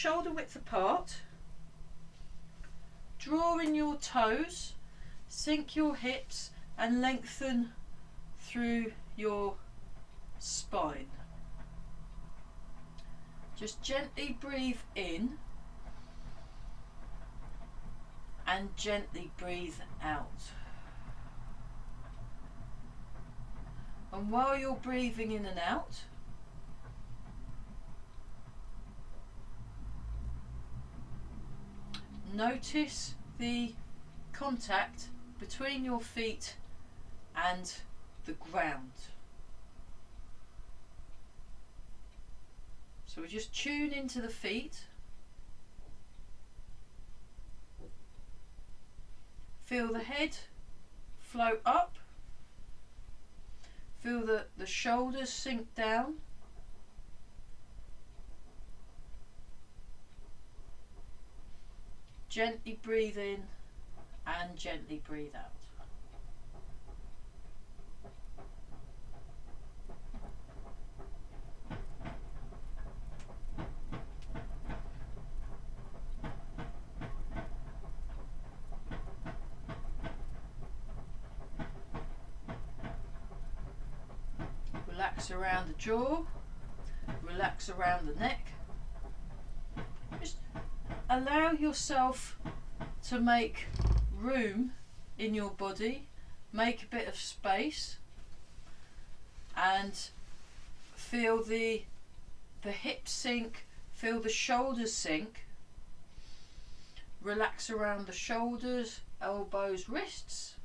shoulder width apart. Draw in your toes, sink your hips and lengthen through your spine. Just gently breathe in and gently breathe out. And while you're breathing in and out, notice the contact between your feet and the ground. So we just tune into the feet. Feel the head float up. Feel the shoulders sink down. Gently breathe in and gently breathe out. Relax around the jaw, relax around the neck. Just allow yourself to make room in your body, make a bit of space, and feel the hips sink, feel the shoulders sink. Relax around the shoulders, elbows, wrists.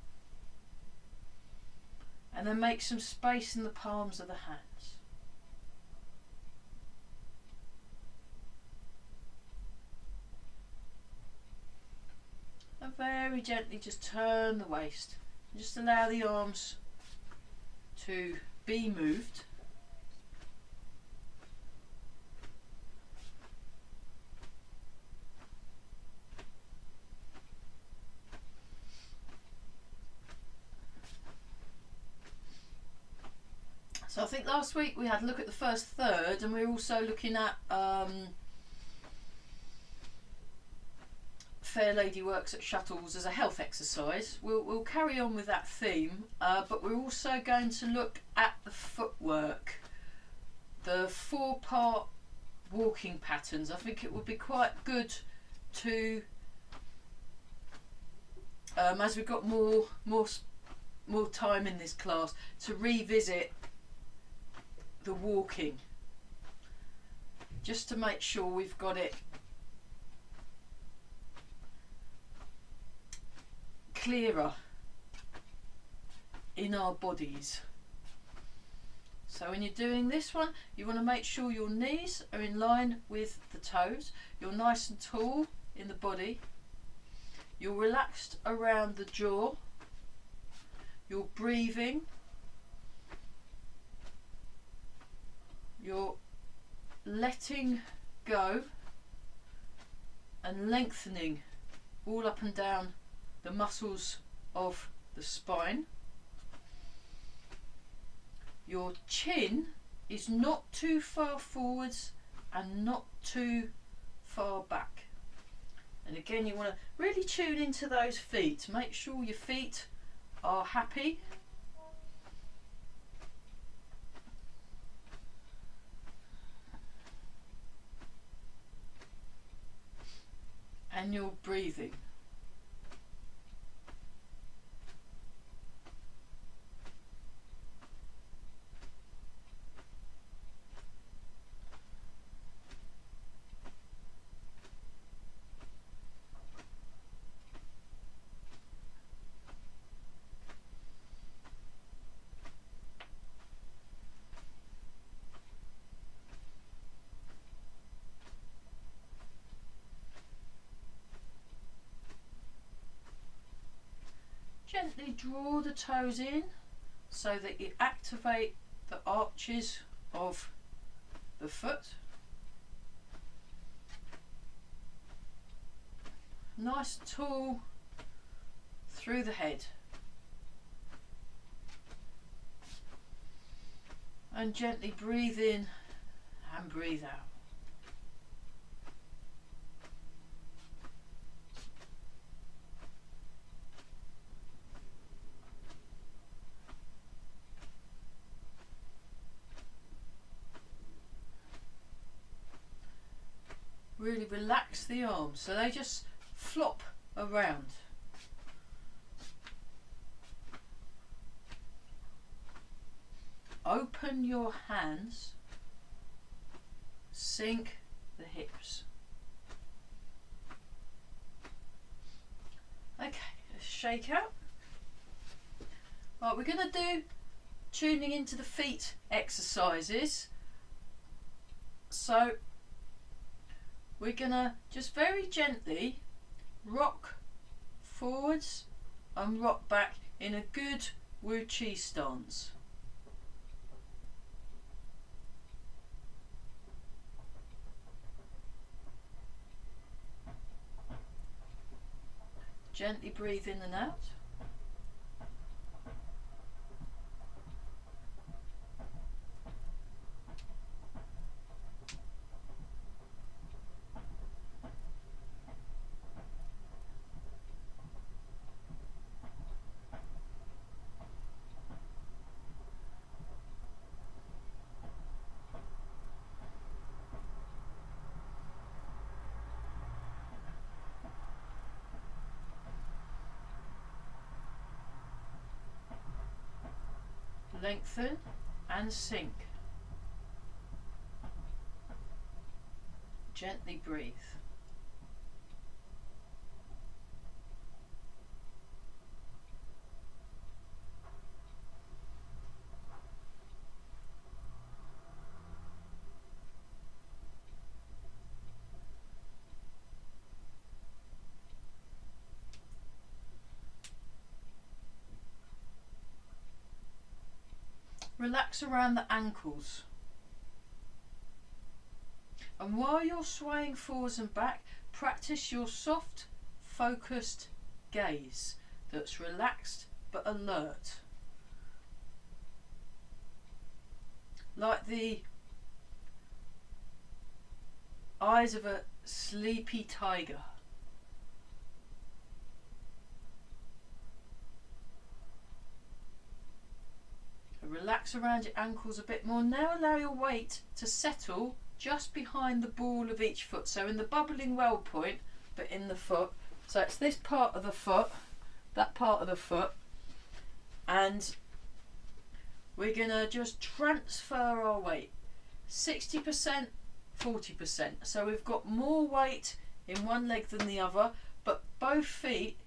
And then make some space in the palms of the hands. And very gently just turn the waist. And just allow the arms to be moved. So I think last week we had a look at the first third, and we were also looking at Fair Lady Works at Shuttles as a health exercise. We'll carry on with that theme, but we're also going to look at the footwork, the 4-part walking patterns. I think it would be quite good to, as we've got more time in this class, to revisit the walking, just to make sure we've got it clearer in our bodies. So when you're doing this one, you want to make sure your knees are in line with the toes, you're nice and tall in the body, you're relaxed around the jaw, you're breathing, you're letting go and lengthening all up and down the muscles of the spine. Your chin is not too far forwards and not too far back. And again, you want to really tune into those feet. Make sure your feet are happy. And you're breathing. Gently draw the toes in so that you activate the arches of the foot. Nice and tall through the head. And gently breathe in and breathe out. really relax the arms so they just flop around. Open your hands, sink the hips. Okay, let's shake out. Right, we're going to do tuning into the feet exercises. So we're going to just very gently rock forwards and rock back in a good Wu Chi stance. Gently breathe in and out. Lengthen and sink. Gently breathe. Relax around the ankles. And while you're swaying forwards and back, practice your soft, focused gaze that's relaxed but alert. Like the eyes of a sleepy tiger. Relax around your ankles a bit more. Now allow your weight to settle just behind the ball of each foot. So in the bubbling well point, but in the foot. So it's this part of the foot, that part of the foot. And we're going to just transfer our weight. 60%, 40%. So we've got more weight in one leg than the other, but both feet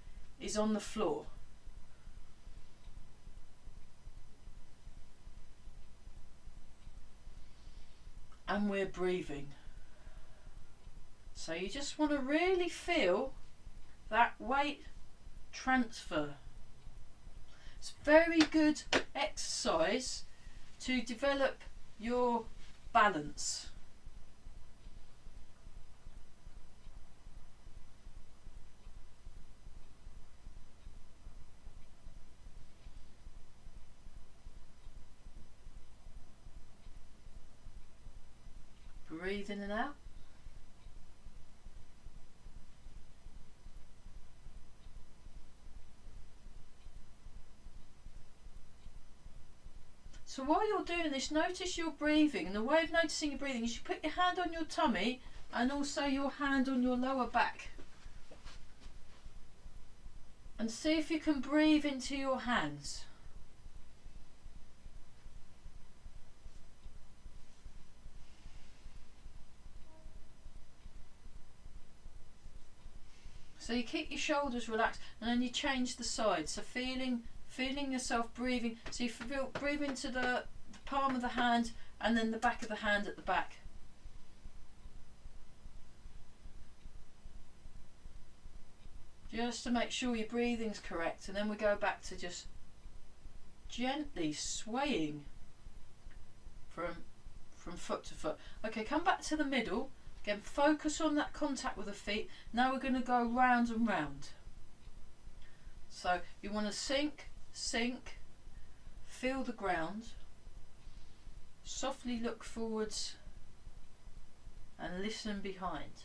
is on the floor. And we're breathing. So you just want to really feel that weight transfer. It's very good exercise to develop your balance. Breathe in and out. So while you're doing this, notice your breathing. And the way of noticing your breathing is you put your hand on your tummy and also your hand on your lower back. And see if you can breathe into your hands. So you keep your shoulders relaxed and then you change the side. So feeling yourself breathing. So you feel breathe into the palm of the hand and then the back of the hand at the back. Just to make sure your breathing's correct, and then we go back to just gently swaying from foot to foot. Okay, come back to the middle. Again, focus on that contact with the feet. Now we're going to go round and round. So you want to sink, feel the ground, softly look forwards and listen behind.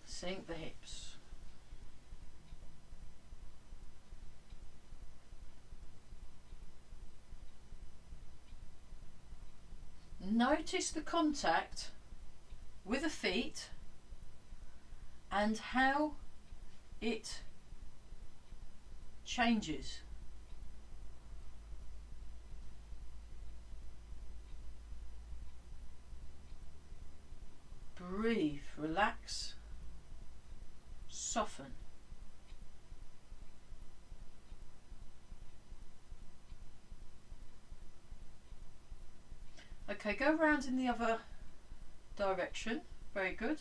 Sink the hips. notice the contact with the feet and how it changes. Breathe, relax, soften. Okay, go round in the other direction. Very good.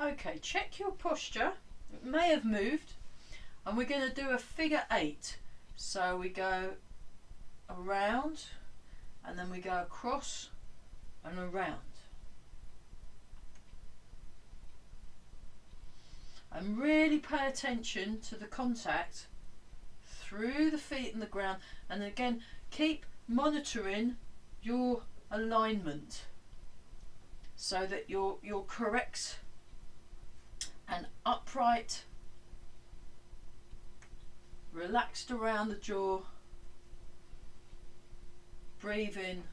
Okay, check your posture. It may have moved, and we're going to do a figure 8. So we go around, and then we go across and around. And really pay attention to the contact through the feet and the ground, and again keep monitoring your alignment so that you're correct and upright, relaxed around the jaw, breathe in,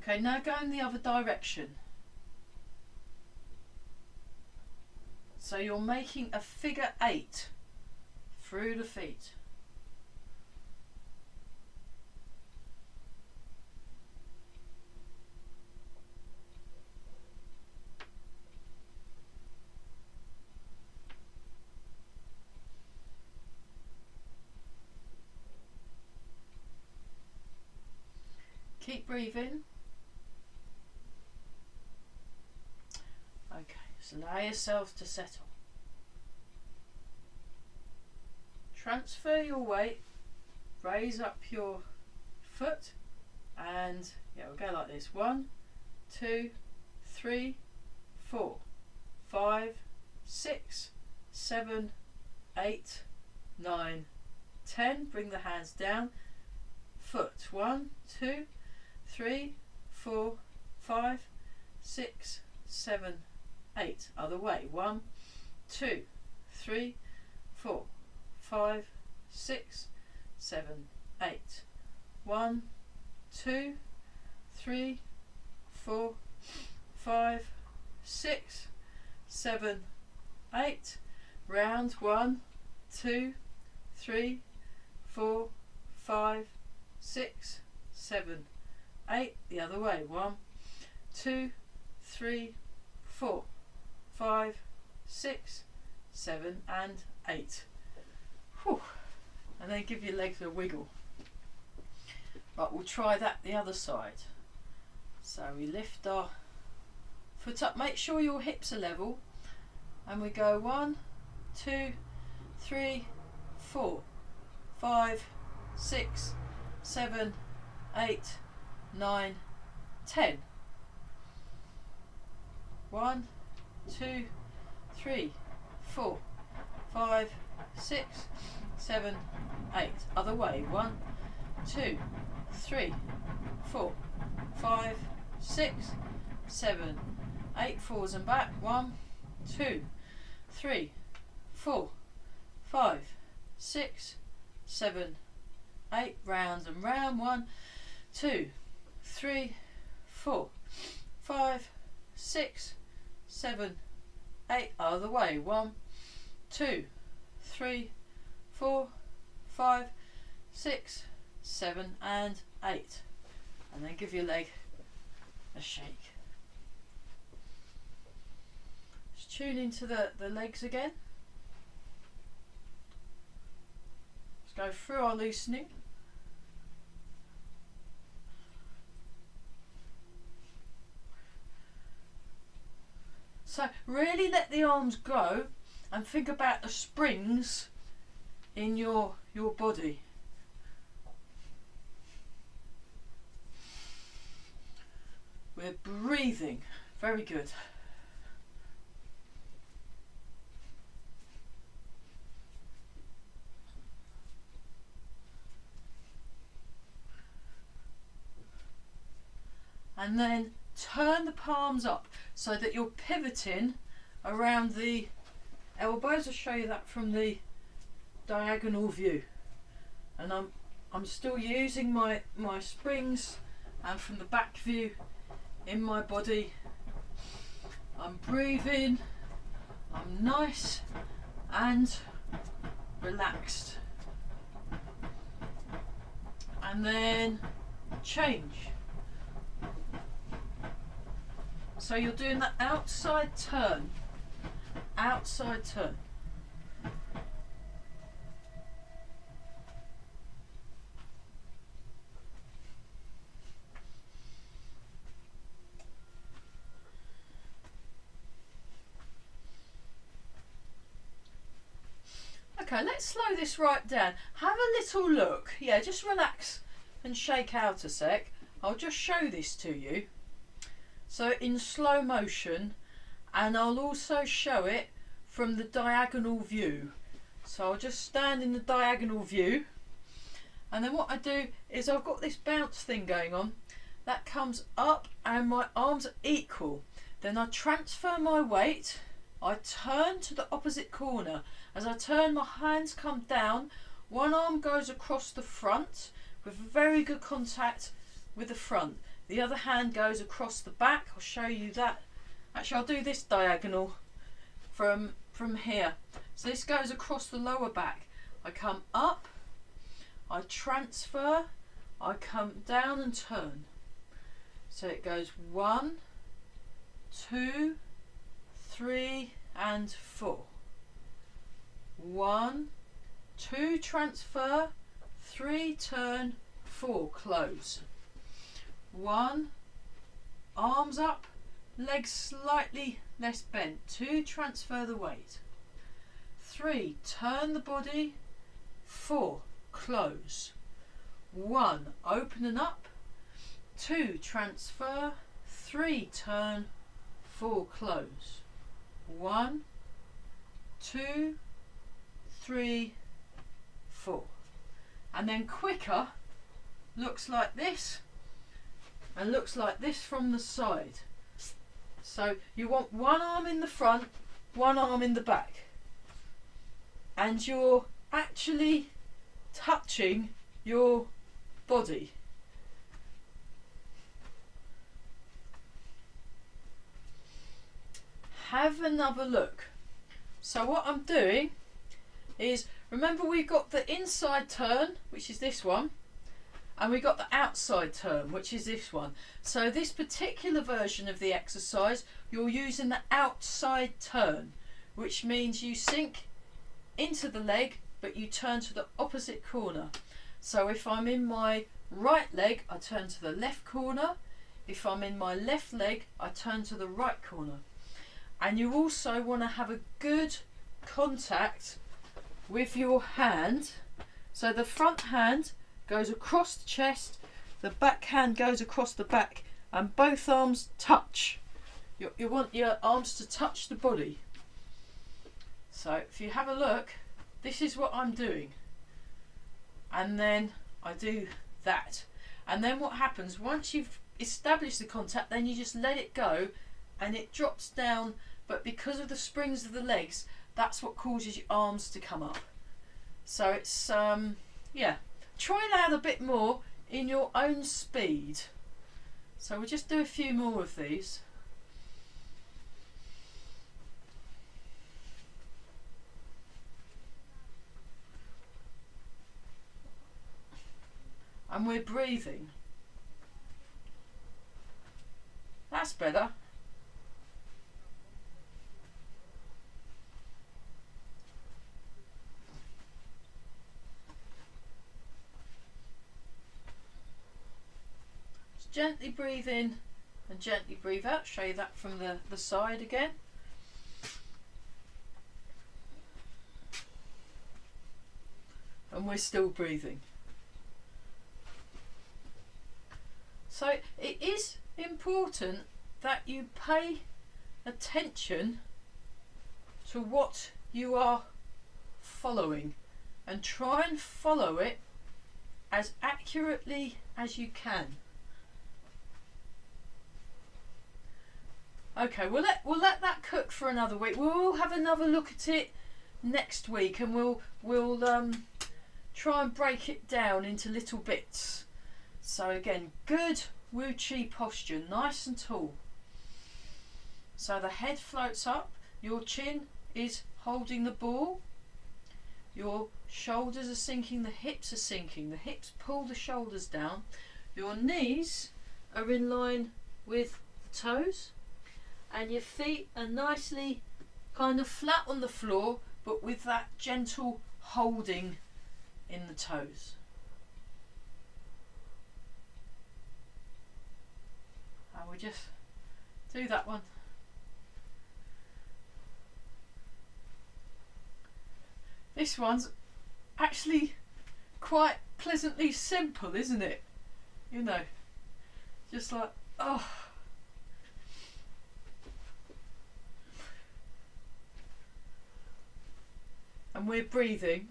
okay, now go in the other direction. So you're making a figure 8 through the feet. Keep breathing. Okay, so allow yourself to settle. Transfer your weight, raise up your foot, and yeah, we'll go like this. 1, 2, 3, 4, 5, 6, 7, 8, 9, 10. Bring the hands down. Foot. 1, 2, 3, 4, 5, 6, 7, 8. Other way. 1, 2, 3, 4, 5, 6, 7, 8. 1, 2, 3, 4, 5, 6, 7, 8. Round. 1, 2, 3, 4, 5, 6, 7, 8. The other way. 1, 2, 3, 4, 5, 6, 7, and 8. Whew. And then give your legs a wiggle. Right, we'll try that the other side. So we lift our foot up, make sure your hips are level, and we go 1, 2, 3, 4, 5, 6, 7, 8, 9, 10. 1, 2, 3, 4, 5, 6, 7, 8. Other way. 1, 2, 3, 4, 5, 6, 7, 8. Forwards and back. 1, 2, 3, 4, 5, 6, 7, 8. Round and round. 1, 2, 3, 4, 5, 6, 7, 8. Other way. 1, 2, 3, 4, 5, 6, 7 and 8. And then give your leg a shake. Just tune into the legs again. Let's go through our loosening. So really let the arms go and think about the springs in your body. We're breathing. Very good. And then turn the palms up so that you're pivoting around the elbows. I'll show you that from the diagonal view. And I'm still using my springs, and from the back view in my body I'm breathing, I'm nice and relaxed. And then change. So you're doing the outside turn, outside turn. Okay, let's slow this right down. Have a little look. Yeah, just relax and shake out a sec. I'll just show this to you. So in slow motion, and I'll also show it from the diagonal view. So I'll just stand in the diagonal view, and then what I do is I've got this bounce thing going on that comes up and my arms are equal. Then I transfer my weight, I turn to the opposite corner. As I turn, my hands come down, one arm goes across the front with very good contact with the front. The other hand goes across the back. I'll show you that. Actually, I'll do this diagonal from here. So this goes across the lower back. I come up, I transfer, I come down and turn. So it goes 1, 2, 3 and 4. 1, 2 transfer, 3 turn, 4 close. 1, arms up, legs slightly less bent. 2, transfer the weight. 3, turn the body. 4, close. 1, open and up. 2, transfer. 3, turn. 4, close. 1, 2, 3, 4. And then quicker looks like this and looks like this from the side. So you want one arm in the front, one arm in the back, and you're actually touching your body. Have another look. So what I'm doing is, remember we've got the inside turn, which is this one, and we got the outside turn, which is this one. So this particular version of the exercise, you're using the outside turn, which means you sink into the leg, but you turn to the opposite corner. So if I'm in my right leg, I turn to the left corner. If I'm in my left leg, I turn to the right corner. And you also want to have a good contact with your hand. So the front hand goes across the chest, the back hand goes across the back, and both arms touch. You want your arms to touch the body. So if you have a look, this is what I'm doing. And then I do that. And then what happens, once you've established the contact, then you just let it go and it drops down, but because of the springs of the legs, that's what causes your arms to come up. So it's, yeah, try it out a bit more in your own speed. So we'll just do a few more of these. and we're breathing. That's better. Just gently breathe in and gently breathe out. Show you that from the side again. And we're still breathing. So it is important that you pay attention to what you are following and try and follow it as accurately as you can. Okay, we'll let that cook for another week. We'll have another look at it next week, and we'll try and break it down into little bits. So again, good Wu Chi posture, nice and tall. So the head floats up, your chin is holding the ball, your shoulders are sinking, the hips are sinking, the hips pull the shoulders down, your knees are in line with the toes, and your feet are nicely kind of flat on the floor, but with that gentle holding in the toes. And we just do that one. This one's actually quite pleasantly simple, isn't it? You know, just like, oh. And we're breathing.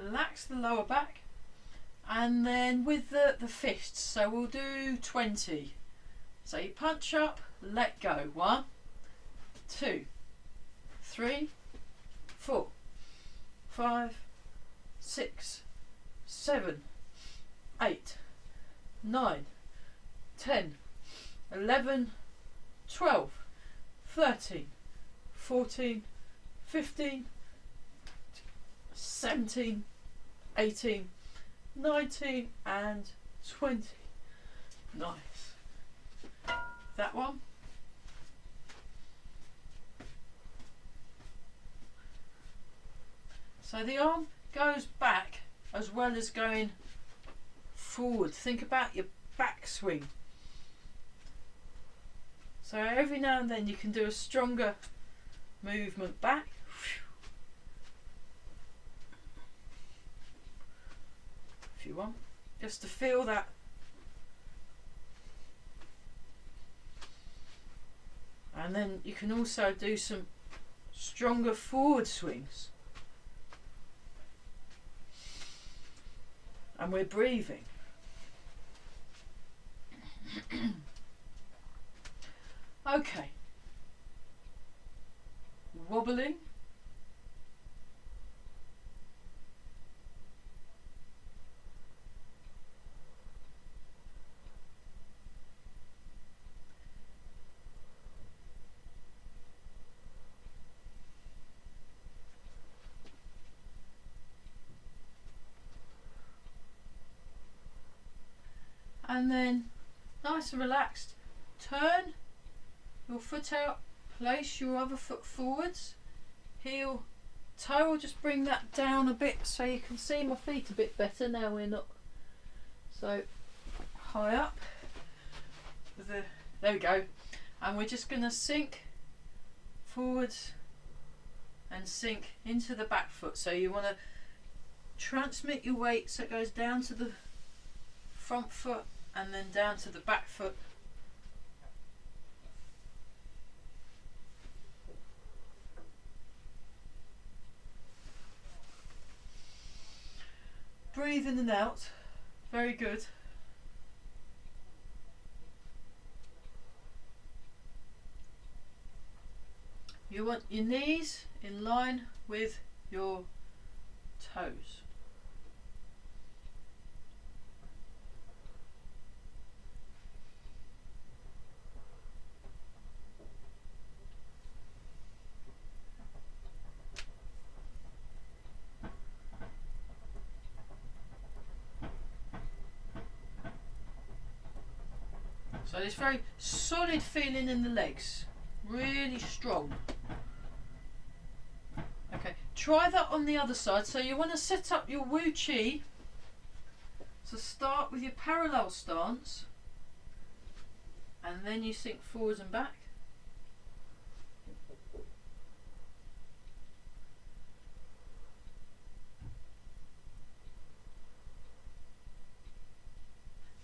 Relax the lower back, and then with the fists, so we'll do 20. So you punch up, let go. 1, 2, 3, 4, 5, 6, 7, 8, 9, 10, 11, 12, 13, 14, 15, 17, 18, 19 and 20. Nice. That one. So the arm goes back as well as going forward. Think about your back swing. So every now and then you can do a stronger movement back. If you want, just to feel that. And then you can also do some stronger forward swings. And we're breathing. Okay. Wobbling. And then, nice and relaxed, turn your foot out, place your other foot forwards, heel, toe, will just bring that down a bit so you can see my feet a bit better now we're not so high up. There we go. And we're just going to sink forwards and sink into the back foot. So you want to transmit your weight so it goes down to the front foot and then down to the back foot. breathe in and out. Very good. You want your knees in line with your toes. So this very solid feeling in the legs, really strong. Okay, try that on the other side. So you want to set up your Wu Chi. So start with your parallel stance, and then you sink forwards and back.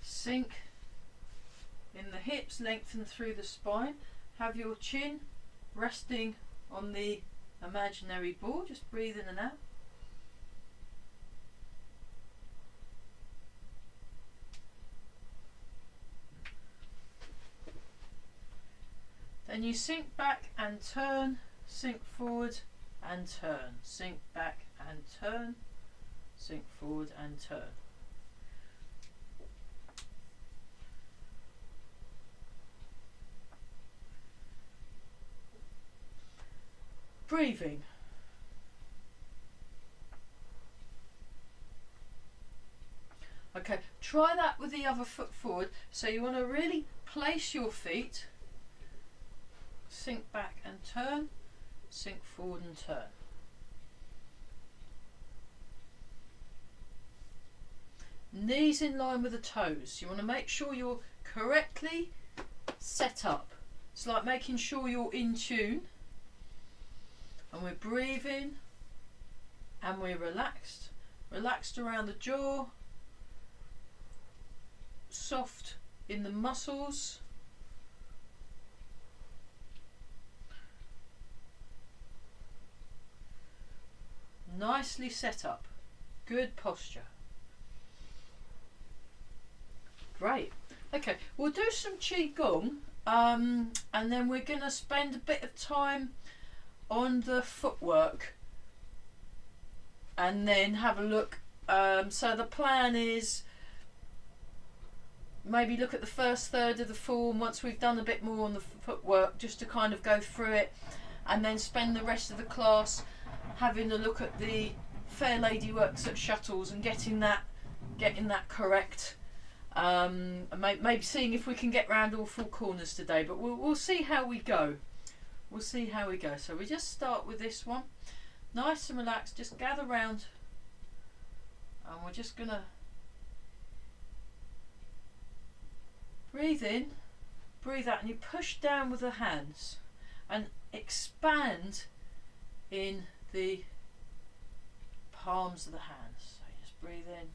Sink in the hips, lengthen through the spine. Have your chin resting on the imaginary ball. Just breathe in and out. Then you sink back and turn, sink forward and turn, sink back and turn, sink forward and turn. Breathing. Okay, try that with the other foot forward. So you want to really place your feet, sink back and turn, sink forward and turn. Knees in line with the toes. You want to make sure you're correctly set up. It's like making sure you're in tune. And we're breathing and we're relaxed. Relaxed around the jaw, soft in the muscles. Nicely set up. Good posture. Great. Okay, we'll do some Qigong and then we're going to spend a bit of time on the footwork and then have a look. So the plan is maybe look at the first third of the form once we've done a bit more on the footwork, just to kind of go through it, and then spend the rest of the class having a look at the Fair Lady Works at Shuttles and getting that correct. And maybe seeing if we can get round all four corners today, but we'll see how we go. We'll see how we go. So we just start with this one, nice and relaxed. Just gather round, and we're just gonna breathe in, breathe out, and you push down with the hands and expand in the palms of the hands. So you just breathe in,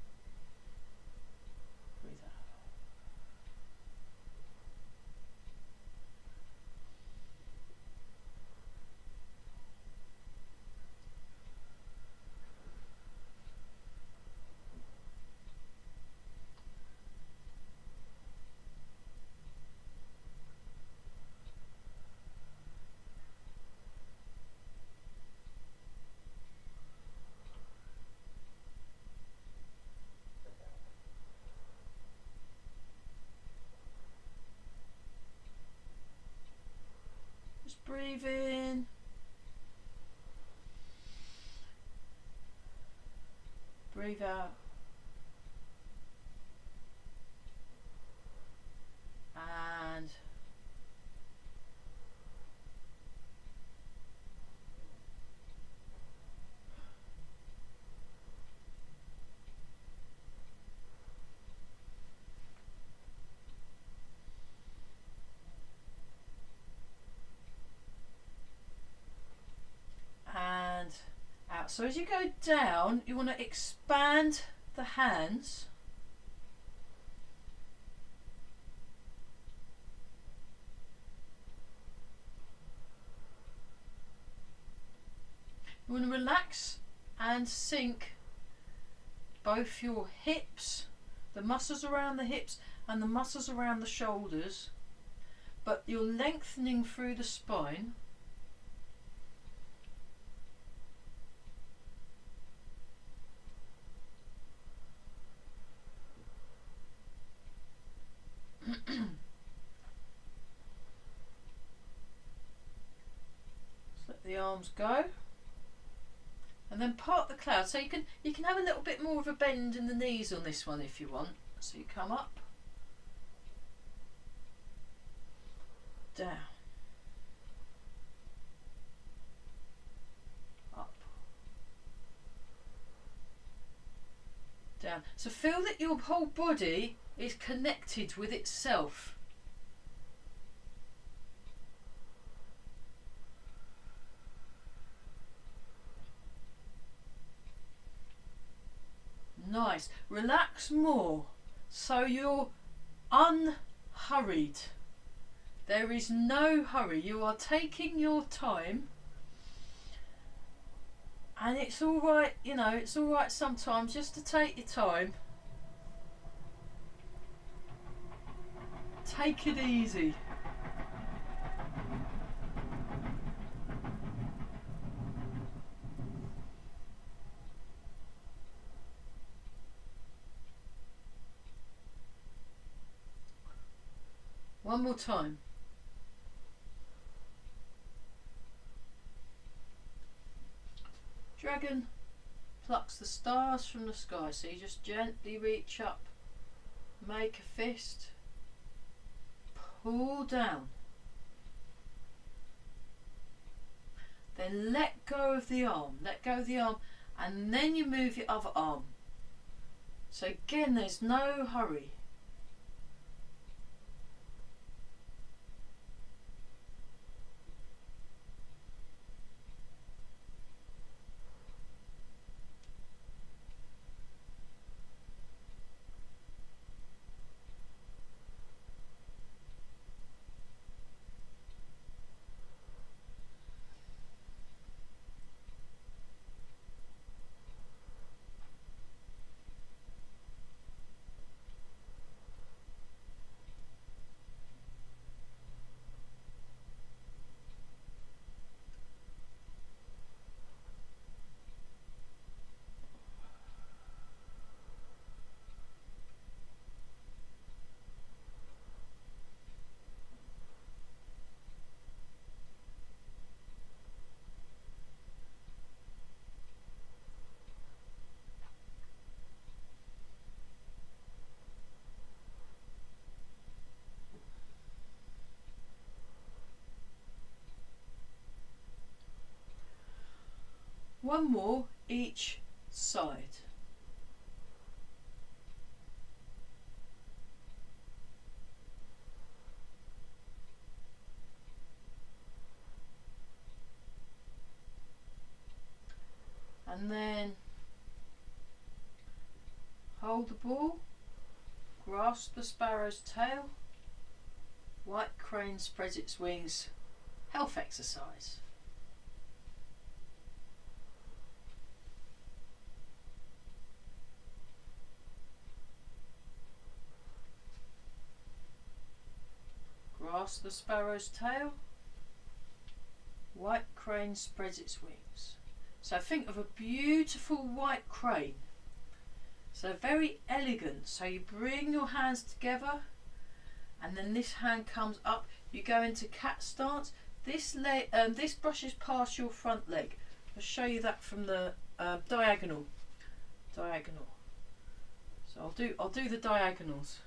breathe out. Just breathe in, breathe out, and out. So as you go down, you want to expand the hands. You want to relax and sink both your hips, the muscles around the hips and the muscles around the shoulders, but you're lengthening through the spine. Let the arms go, and then part the cloud. So you can have a little bit more of a bend in the knees on this one if you want. So you come up, down, up, down. So feel that your whole body is connected with itself. Nice. Relax more, so you're unhurried. There is no hurry. You are taking your time, and it's all right, you know, it's all right sometimes just to take your time. Take it easy. One more time. Dragon plucks the stars from the sky. So you just gently reach up, make a fist, pull down. Then let go of the arm, let go of the arm, and then you move your other arm. So again, there's no hurry. One more each side. And then hold the ball, grasp the sparrow's tail, white crane spreads its wings, health exercise. Grasp the sparrow's tail, white crane spreads its wings. So think of a beautiful white crane. So very elegant. So you bring your hands together, and then this hand comes up. You go into cat stance. This leg, this brushes past your front leg. I'll show you that from the diagonal. Diagonal. So I'll do the diagonals.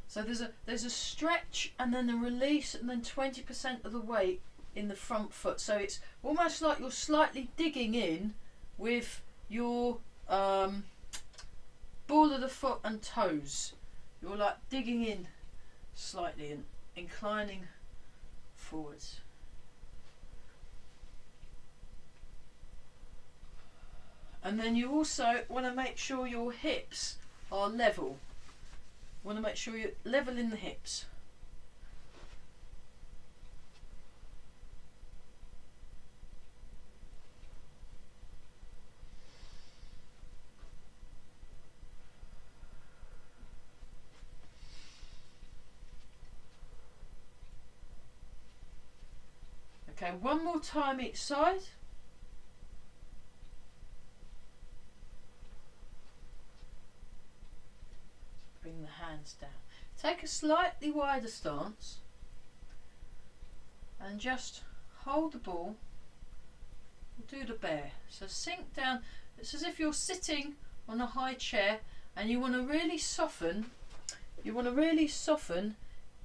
So there's a stretch and then a release, and then 20% of the weight in the front foot. So it's almost like you're slightly digging in with your ball of the foot and toes. You're like digging in slightly and inclining forwards. And then you also want to make sure your hips are level. Want to make sure you're level in the hips. Okay, one more time each side. Bring the hands down. Take a slightly wider stance and just hold the ball. Do the bear. So sink down. It's as if you're sitting on a high chair and you want to really soften. You want to really soften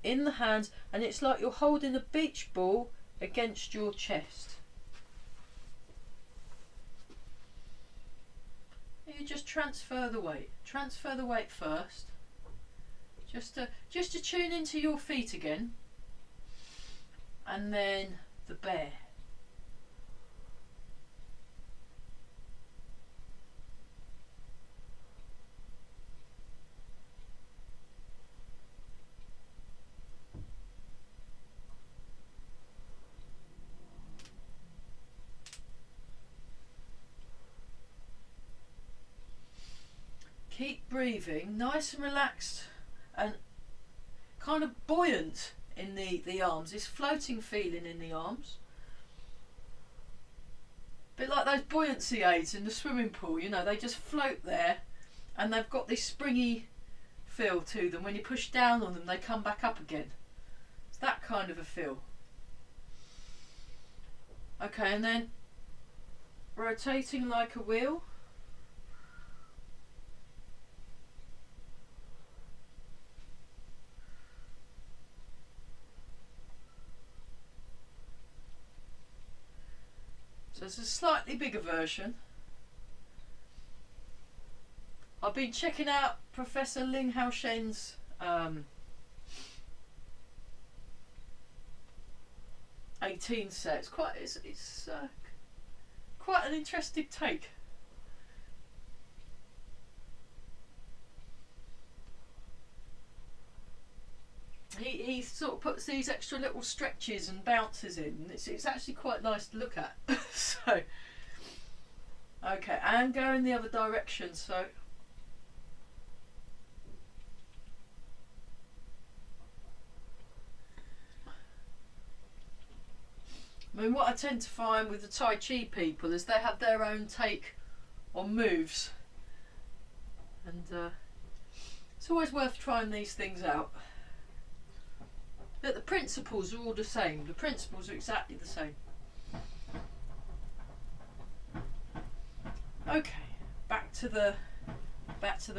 in the hands, and it's like you're holding a beach ball against your chest. You just transfer the weight. Transfer the weight first. Just to tune into your feet again. And then the bear. Keep breathing, nice and relaxed and kind of buoyant in the arms, this floating feeling in the arms. A bit like those buoyancy aids in the swimming pool, you know, they just float there and they've got this springy feel to them. When you push down on them, they come back up again. It's that kind of a feel. Okay, and then rotating like a wheel. So it's a slightly bigger version. I've been checking out Professor Ling Haoshen's 18 set. It's quite an interesting take. He sort of puts these extra little stretches and bounces in. It's actually quite nice to look at. So, okay, and go in the other direction. So, I mean, what I tend to find with the Tai Chi people is they have their own take on moves, and it's always worth trying these things out. But the principles are all the same. The principles are exactly the same. Okay, back to the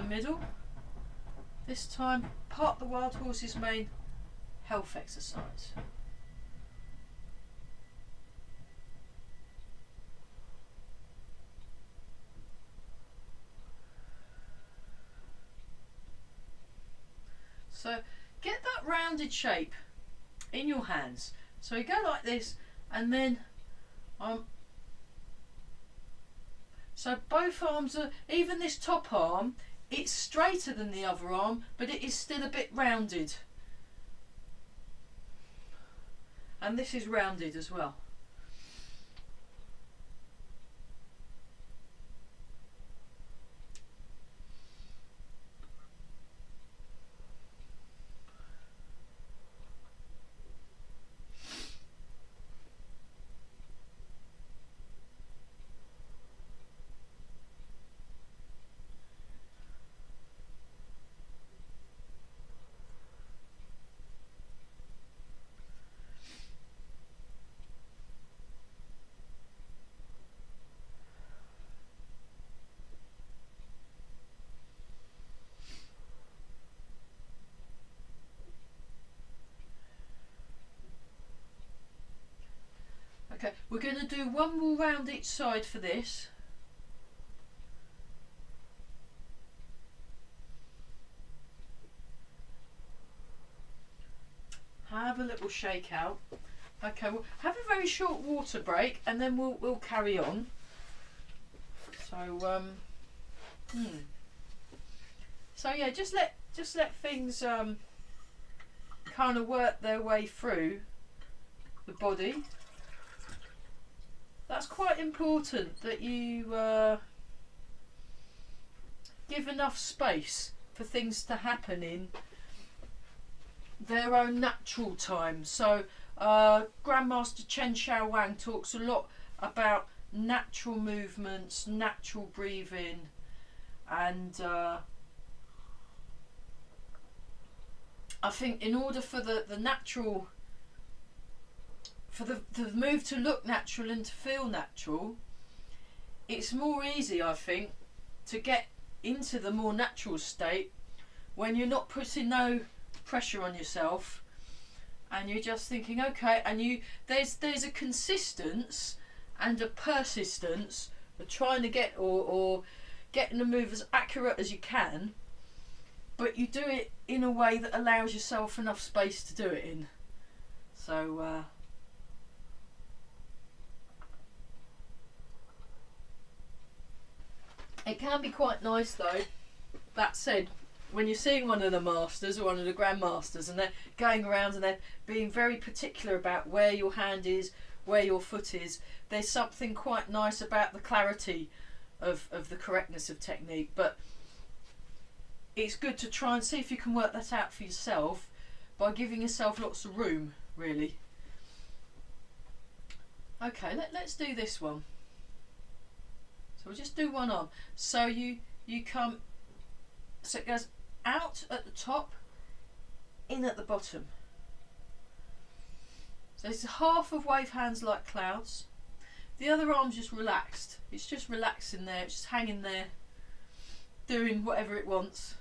middle. This time, part the wild horse's main health exercise. So get that rounded shape in your hands. So you go like this, and then so both arms are, even this top arm, it's straighter than the other arm, but it is still a bit rounded. And this is rounded as well. Okay, we're going to do one more round each side for this. Have a little shake out. Okay, we'll have a very short water break and then we'll carry on. So so yeah, just let things kind of work their way through the body. That's quite important, that you give enough space for things to happen in their own natural time. So Grandmaster Chen Xiao Wang talks a lot about natural movements, natural breathing, and I think in order for the natural, for the move to look natural and to feel natural, it's more easy, I think, to get into the more natural state when you're not putting no pressure on yourself, and you're just thinking, okay, and there's a consistence and a persistence of trying to get or getting the move as accurate as you can, but you do it in a way that allows yourself enough space to do it in. So it can be quite nice though, that said, when you're seeing one of the masters or one of the grandmasters and they're going around and they're being very particular about where your hand is, where your foot is, there's something quite nice about the clarity of the correctness of technique. But it's good to try and see if you can work that out for yourself by giving yourself lots of room, really. Okay, let's do this one. So we'll just do one arm. So you come, so it goes out at the top, in at the bottom. So it's half of wave hands like clouds. The other arm's just relaxed. It's just relaxing there, it's just hanging there, doing whatever it wants.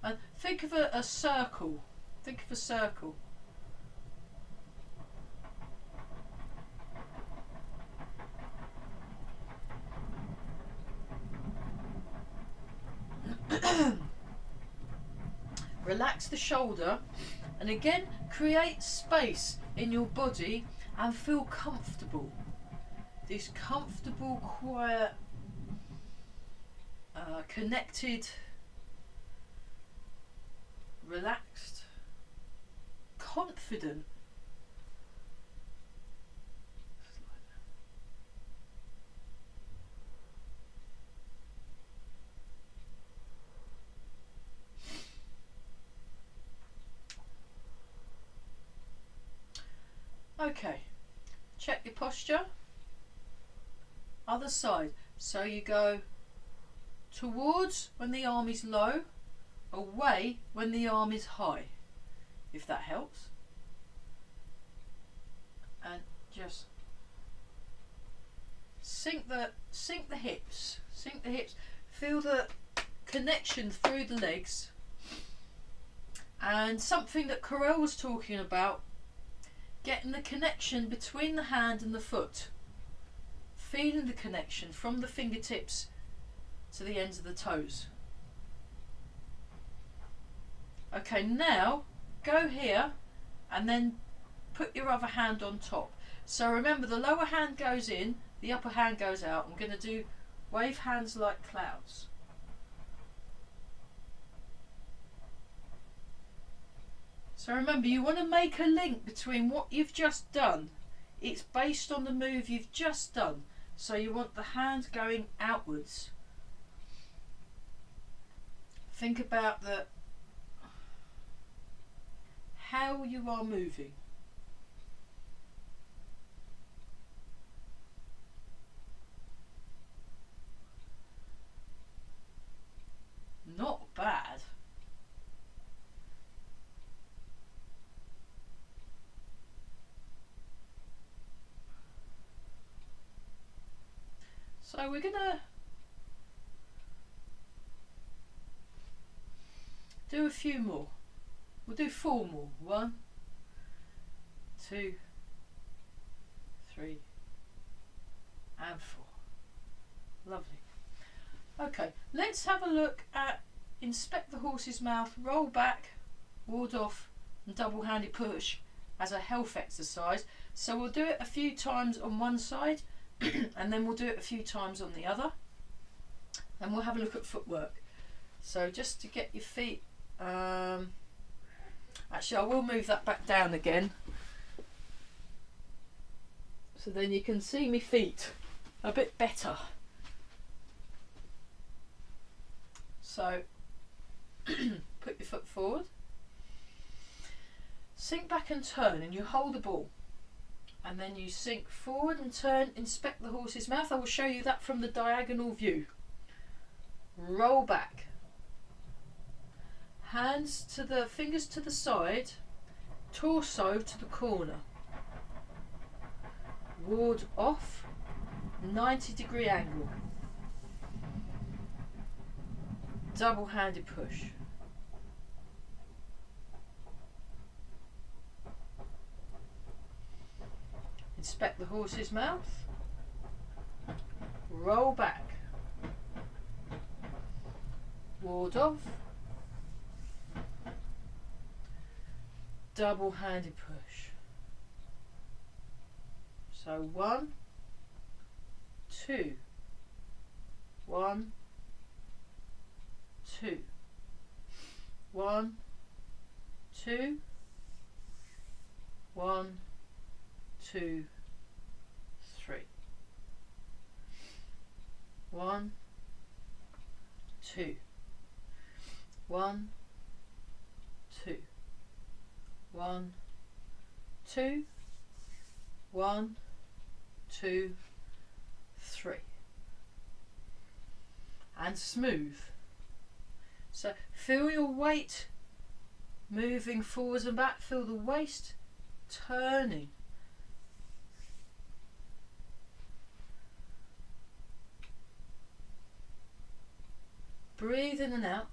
And think of a circle. Think of a circle. Relax the shoulder, and again create space in your body and feel comfortable. This comfortable, quiet, connected, relaxed, confident. Okay, check your posture. Other side. So you go towards when the arm is low, away when the arm is high, if that helps. And just sink the hips. Sink the hips. Feel the connection through the legs. And something that Carell was talking about, getting the connection between the hand and the foot. Feeling the connection from the fingertips to the ends of the toes. Okay, now go here and then put your other hand on top. So remember, the lower hand goes in, the upper hand goes out. I'm going to do wave hands like clouds. So remember, you want to make a link between what you've just done. It's based on the move you've just done. So you want the hand going outwards. Think about how you are moving. Not bad. So we're gonna do a few more. We'll do 4 more. 1, 2, 3, and 4. Lovely. Okay, let's have a look at inspect the horse's mouth, roll back, ward off, and double-handed push as a health exercise. So we'll do it a few times on one side and then we'll do it a few times on the other, and we'll have a look at footwork. So just to get your feet, actually I will move that back down again so then you can see my feet a bit better. So put your foot forward. Sink back and turn, and you hold the ball. And then you sink forward and turn, inspect the horse's mouth. I will show you that from the diagonal view. Roll back. Hands to the fingers to the side, torso to the corner. Ward off, 90-degree angle. Double-handed push. Inspect the horse's mouth. Roll back. Ward off. Double-handed push. So 1, 2, 1, 2, 1, 2, 1, 2, 3. 1, 2, 1, 2, 1, 2, 1, 2, 3. And smooth. So feel your weight moving forwards and back. Feel the waist turning. Breathe in and out.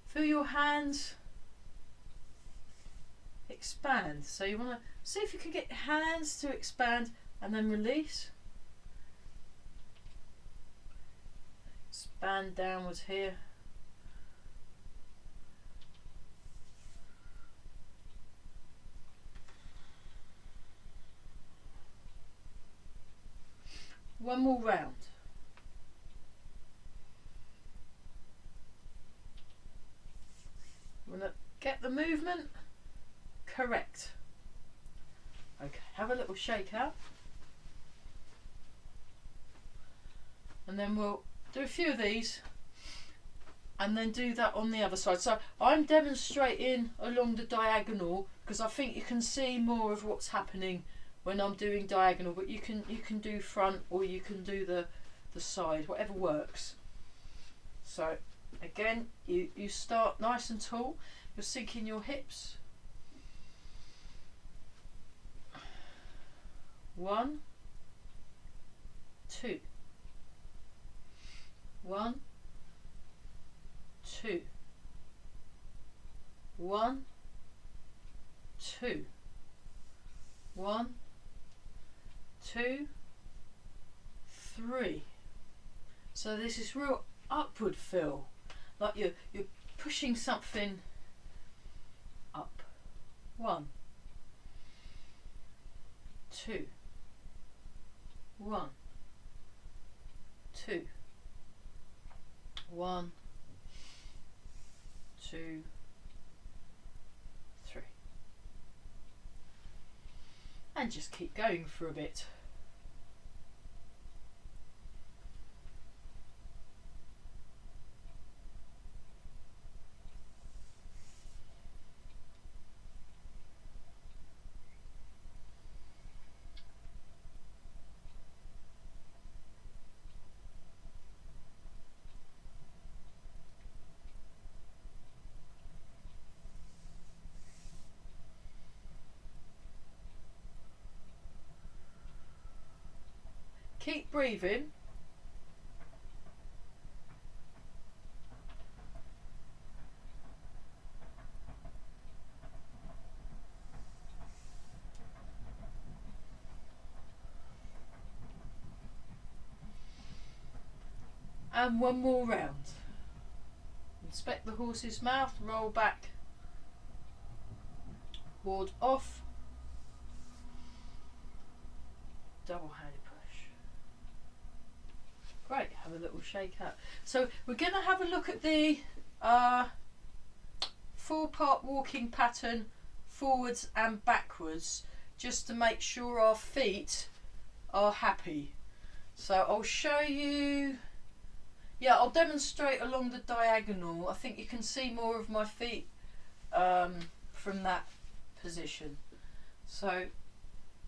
Feel your hands expand. So you want to see if you can get hands to expand and then release. Expand downwards here. One more round. Want to get the movement correct. Okay, have a little shake out. And then we'll do a few of these and then do that on the other side. So I'm demonstrating along the diagonal because I think you can see more of what's happening when I'm doing diagonal, but you can do front or you can do the side, whatever works. So again, you start nice and tall, you're sinking your hips. 1, 2. 1, 2. 1, 2. 1, 2, 3. So this is real upward feel, like you're pushing something up. 1, 2, 1, 2, 1, 2, 3. And just keep going for a bit. Keep breathing. And one more round. Inspect the horse's mouth, roll back, ward off, double-handed push. Great, have a little shake out. So we're going to have a look at the 4-part walking pattern forwards and backwards, just to make sure our feet are happy. So I'll show you, yeah, I'll demonstrate along the diagonal. I think you can see more of my feet from that position. So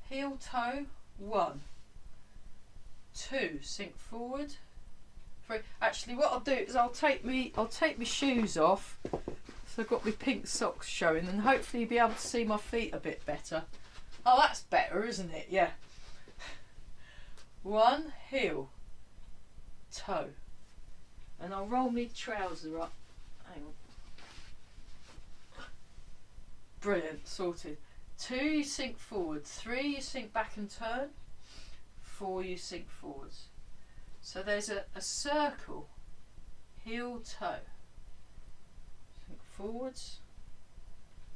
heel toe, 1, 2, sink forward, 3. Actually, what I'll do is I'll take my shoes off. So I've got my pink socks showing, and hopefully you'll be able to see my feet a bit better. Oh, that's better, isn't it? Yeah. 1, heel, toe, and I'll roll my trouser up. Hang on. Brilliant, sorted. 2, you sink forward. 3, you sink back and turn. 4, you sink forwards. So there's a circle. Heel, toe. Sink forwards.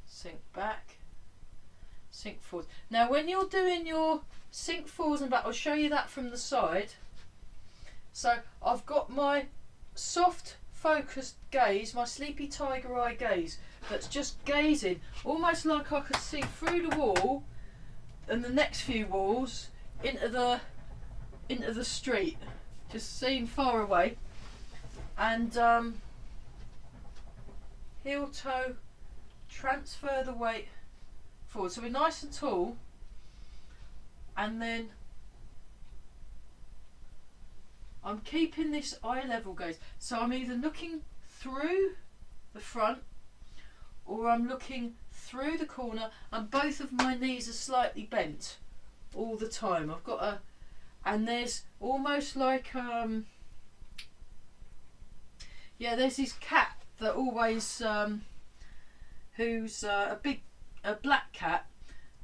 Sink back. Sink forwards. Now when you're doing your sink forwards and back, I'll show you that from the side. So I've got my soft focused gaze, my sleepy tiger eye gaze, that's just gazing, almost like I could see through the wall and the next few walls into the street, just seeing far away. And heel toe, transfer the weight forward, so we're nice and tall, and then I'm keeping this eye level gaze, so I'm either looking through the front or I'm looking through the corner, and both of my knees are slightly bent all the time. I've got a, and there's almost like yeah, there's this cat that always who's a black cat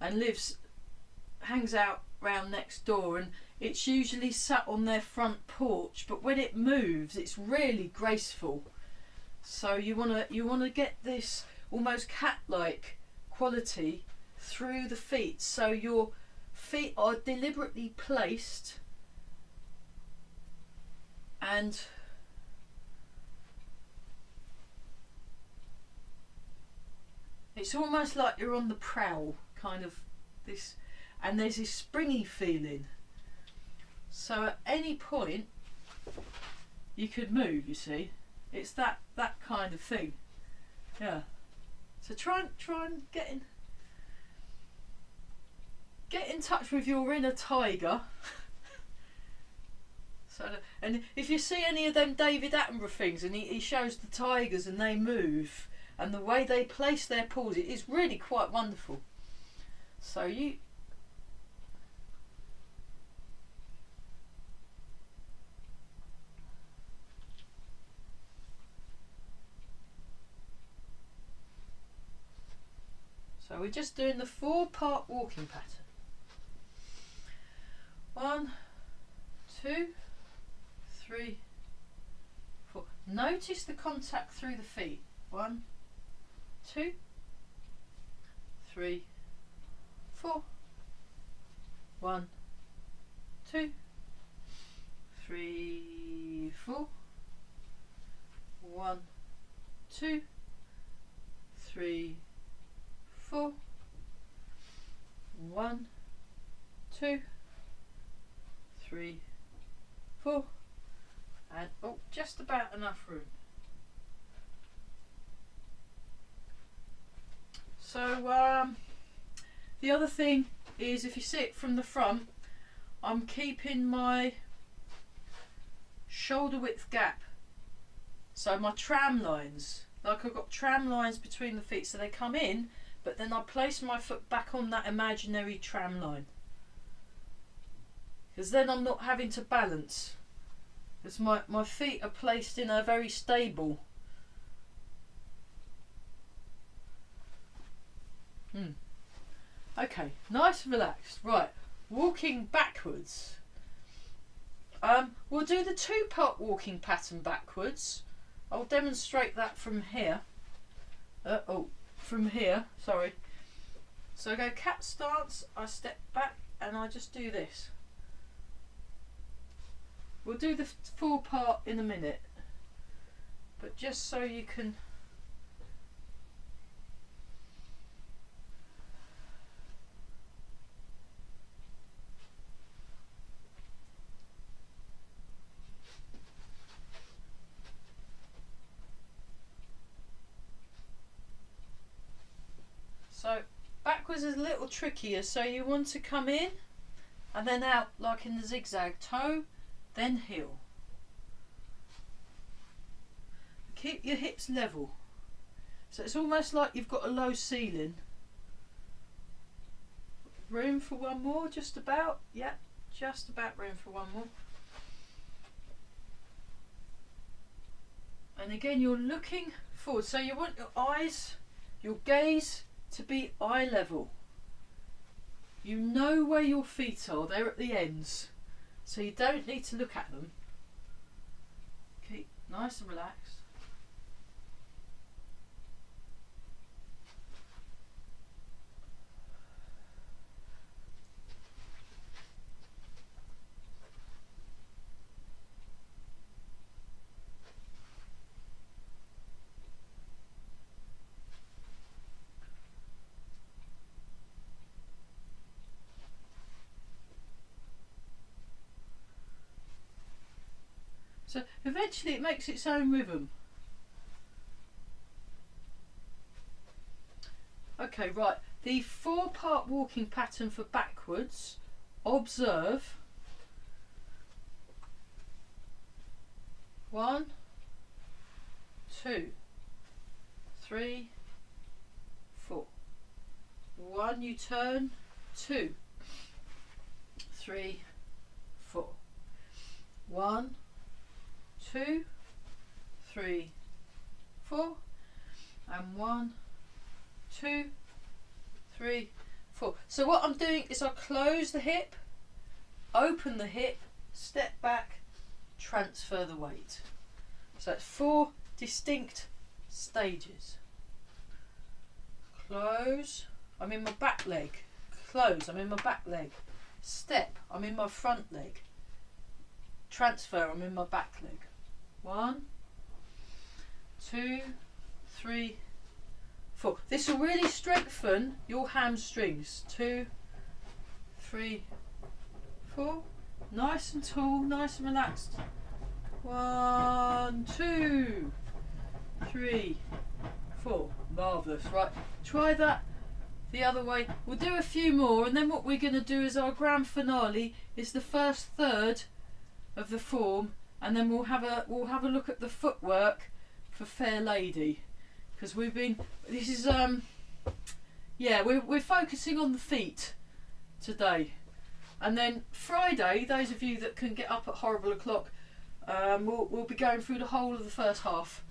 and hangs out round next door, and it's usually sat on their front porch, but when it moves it's really graceful. So you want to get this almost cat-like quality through the feet, so your feet are deliberately placed and it's almost like you're on the prowl, kind of this, and there's this springy feeling. So at any point you could move, you see. It's that kind of thing. Yeah. So try and get in touch with your inner tiger. So, and if you see any of them David Attenborough things, and he shows the tigers and they move, and the way they place their paws, it is really quite wonderful. So we're just doing the 4-part walking pattern. 1, 2, 3, 4. Notice the contact through the feet. 1, 2, 3, 4. 1, 2, 3, 4. 1, 2, 3, 4. 1, 2, 3, 4. And oh, just about enough room. So the other thing is, if you see it from the front, I'm keeping my shoulder width gap, so my tram lines, like I've got tram lines between the feet, so they come in, but then I place my foot back on that imaginary tram line, because then I'm not having to balance, because my feet are placed in a very stable. Okay, nice and relaxed. Right, walking backwards. We'll do the 2-part walking pattern backwards. I'll demonstrate that from here. From here, sorry. So I go cat stance, I step back, and I just do this. We'll do the 4-part in a minute, but just so you can toes is a little trickier, so you want to come in and then out like in the zigzag, toe, then heel. Keep your hips level. So it's almost like you've got a low ceiling. Room for one more, just about. Yep, just about room for one more. And again, you're looking forward. So you want your eyes, your gaze to be eye level. You know where your feet are, they're at the ends. So you don't need to look at them. Keep nice and relaxed. So eventually it makes its own rhythm. Okay, right. The 4-part walking pattern for backwards. Observe. 1, 2, 3, 4. 1, you turn. 2, 3, 4. 1, 2, 3, 4, and 1, 2, 3, 4. So what I'm doing is I close the hip, open the hip, step back, transfer the weight. So it's 4 distinct stages. Close, I'm in my back leg. Close, I'm in my back leg. Step, I'm in my front leg. Transfer, I'm in my back leg. 1, 2, 3, 4. This will really strengthen your hamstrings. 2, 3, 4. Nice and tall, nice and relaxed. 1, 2, 3, 4. Marvellous. Right, try that the other way. We'll do a few more, and then what we're going to do is our grand finale is the first third of the form, and then we'll have a look at the footwork for Fair Lady, because we've been, this is yeah, we're focusing on the feet today. And then Friday, those of you that can get up at horrible o'clock, we'll be going through the whole of the first half.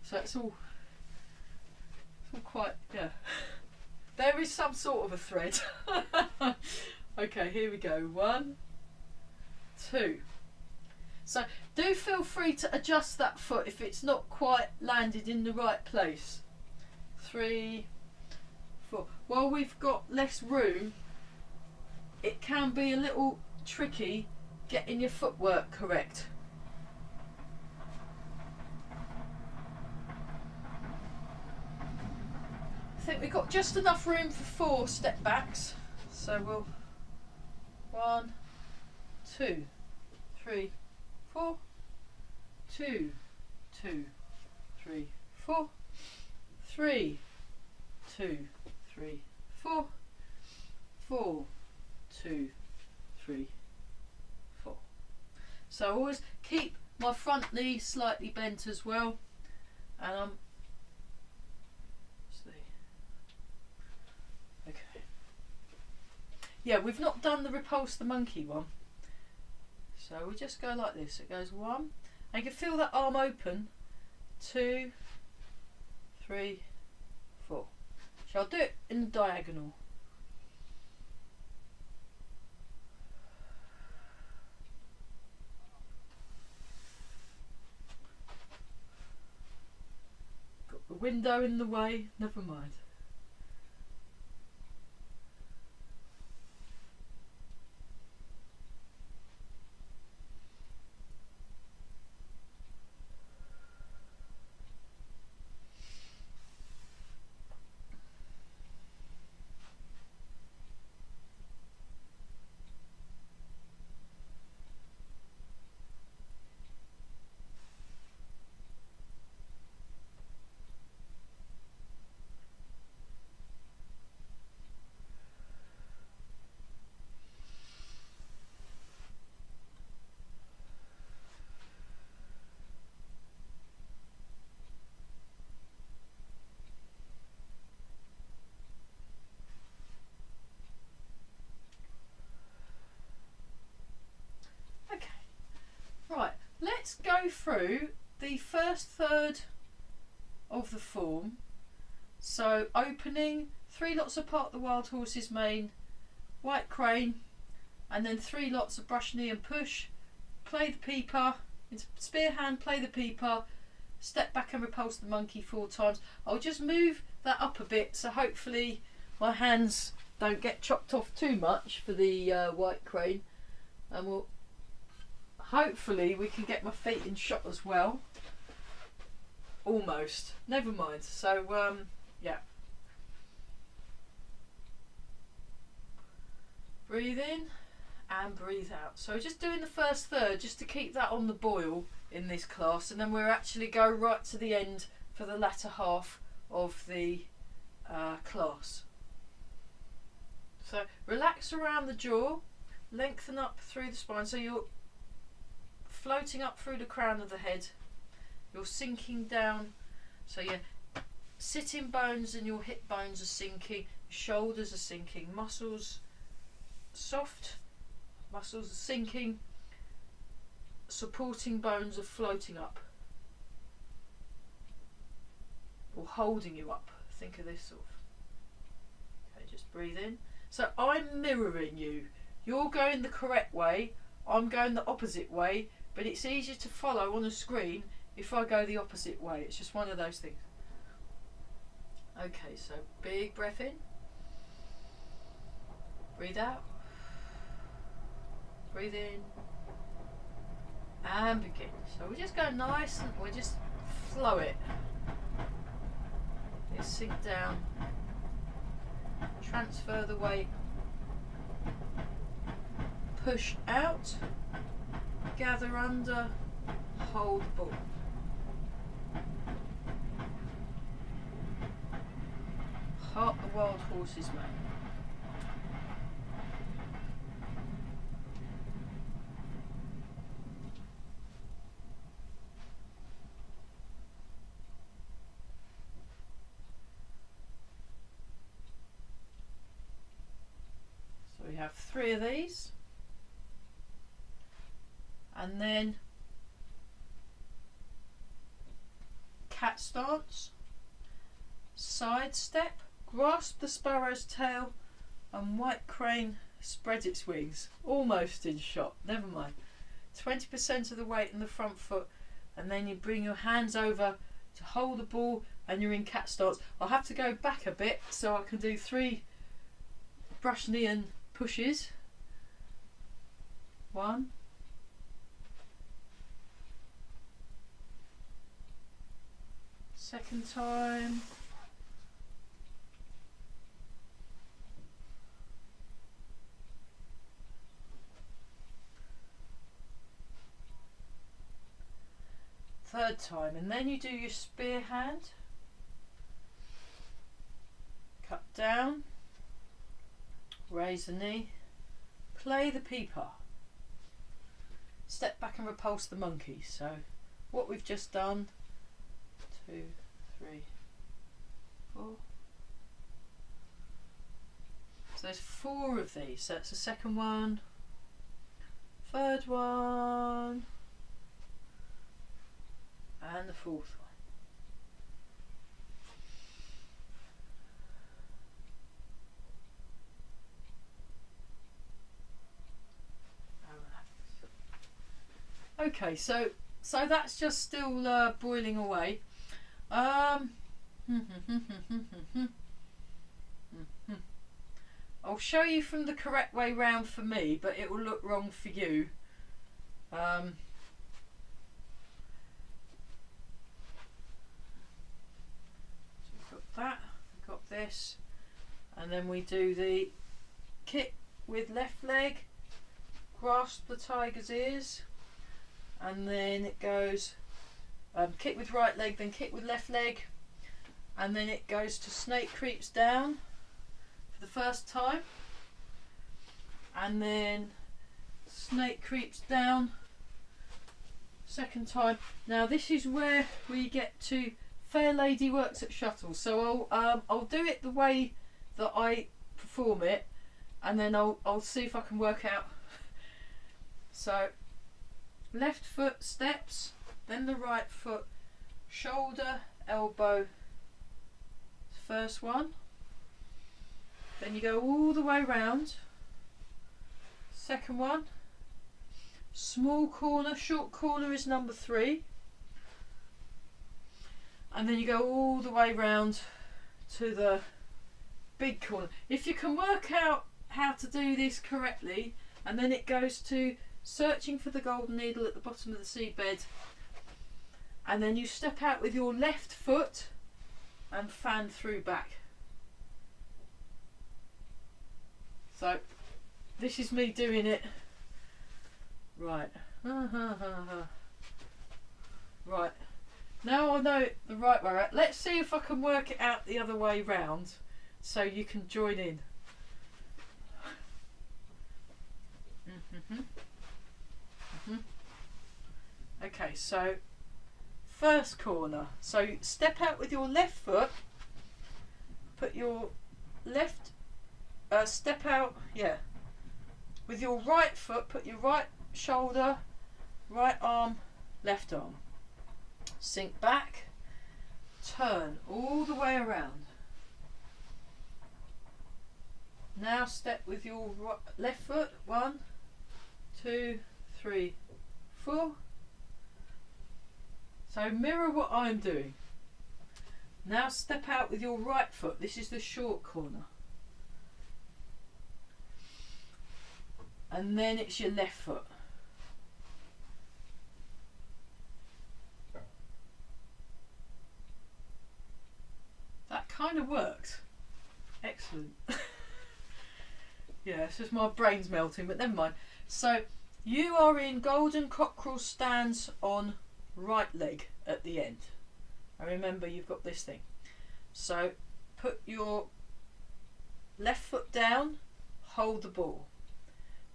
So it's all quite, yeah. There is some sort of a thread. Okay, here we go. 1, 2. So do feel free to adjust that foot if it's not quite landed in the right place. 3, 4. While we've got less room, it can be a little tricky getting your footwork correct. I think we've got just enough room for 4 step backs. So we'll 1, 2, 3, 4, 2, 2, 3, 4, 3, 2, 3, 4, 4, 2, 3, 4. So I always keep my front knee slightly bent as well, and I'm okay. Yeah, we've not done the repulse the monkey one. So we just go like this. It goes 1, and you can feel that arm open. 2, 3, 4. Shall I do it in the diagonal? Got the window in the way, never mind. through the first third of the form. So opening, 3 lots of Part the Wild Horse's mane, white crane, and then 3 lots of brush, knee and push, play the peeper, into spear hand, play the peeper, step back and repulse the monkey 4 times. I'll just move that up a bit so hopefully my hands don't get chopped off too much for the white crane, and we'll hopefully we can get my feet in shot as well. Almost, never mind. So yeah, breathe in and breathe out. So just doing the first third just to keep that on the boil in this class, and then we'll actually go right to the end for the latter half of the class. So relax around the jaw, lengthen up through the spine, so you're floating up through the crown of the head, you're sinking down, so your sitting bones and your hip bones are sinking, your shoulders are sinking, muscles soft, muscles are sinking, supporting bones are floating up or holding you up. Think of this sort of. Okay, just breathe in. So I'm mirroring you. You're going the correct way, I'm going the opposite way, but it's easier to follow on a screen if I go the opposite way. It's just one of those things. Okay, so big breath in, breathe out, breathe in, and begin. So we just go nice and we just flow it. Just sink down, transfer the weight, push out, gather under, hold the ball. Part the Wild Horse's mane. So we have 3 of these, and then cat stance, side step, grasp the sparrow's tail, and white crane spreads its wings. Almost in shot, never mind. 20% of the weight in the front foot, and then you bring your hands over to hold the ball and you're in cat stance. I'll have to go back a bit so I can do 3 brush, knee and pushes. 1, 2nd time, 3rd time, and then you do your spear hand, cut down, raise the knee, play the peeper, step back and repulse the monkey. So what we've just done, 2, 3, 4. So there's 4 of these. So that's the 2nd one, 3rd one, and the 4th one. Okay, so that's just still boiling away. I'll show you from the correct way round for me, but it will look wrong for you. So we've got that, we've got this, and then we do the kick with left leg, grasp the tiger's ears, and then it goes kick with right leg, then kick with left leg, and then it goes to snake creeps down for the first time, and then snake creeps down 2nd time. Now this is where we get to Fair Lady Works at Shuttles. So I'll do it the way that I perform it, and then I'll see if I can work out. So left foot steps, then the right foot, shoulder, elbow, first one, then you go all the way round, second one, small corner, short corner is number 3, and then you go all the way round to the big corner. If you can work out how to do this correctly, and then it goes to searching for the golden needle at the bottom of the seedbed, and then you step out with your left foot and fan through back. So this is me doing it right. Right, now I know the right way. Let's see if I can work it out the other way round so you can join in. Okay, so first corner, so step out with your left foot, put your left step out, yeah, with your right foot, put your right shoulder, right arm, left arm, sink back, turn all the way around. Now step with your left foot, 1, 2, 3, 4. So mirror what I'm doing. Now step out with your right foot. This is the short corner. And then it's your left foot. That kind of worked. Excellent. Yeah, it's just my brain's melting, but never mind. So you are in golden cockerel stance on right leg at the end. And remember, you've got this thing. So put your left foot down, hold the ball.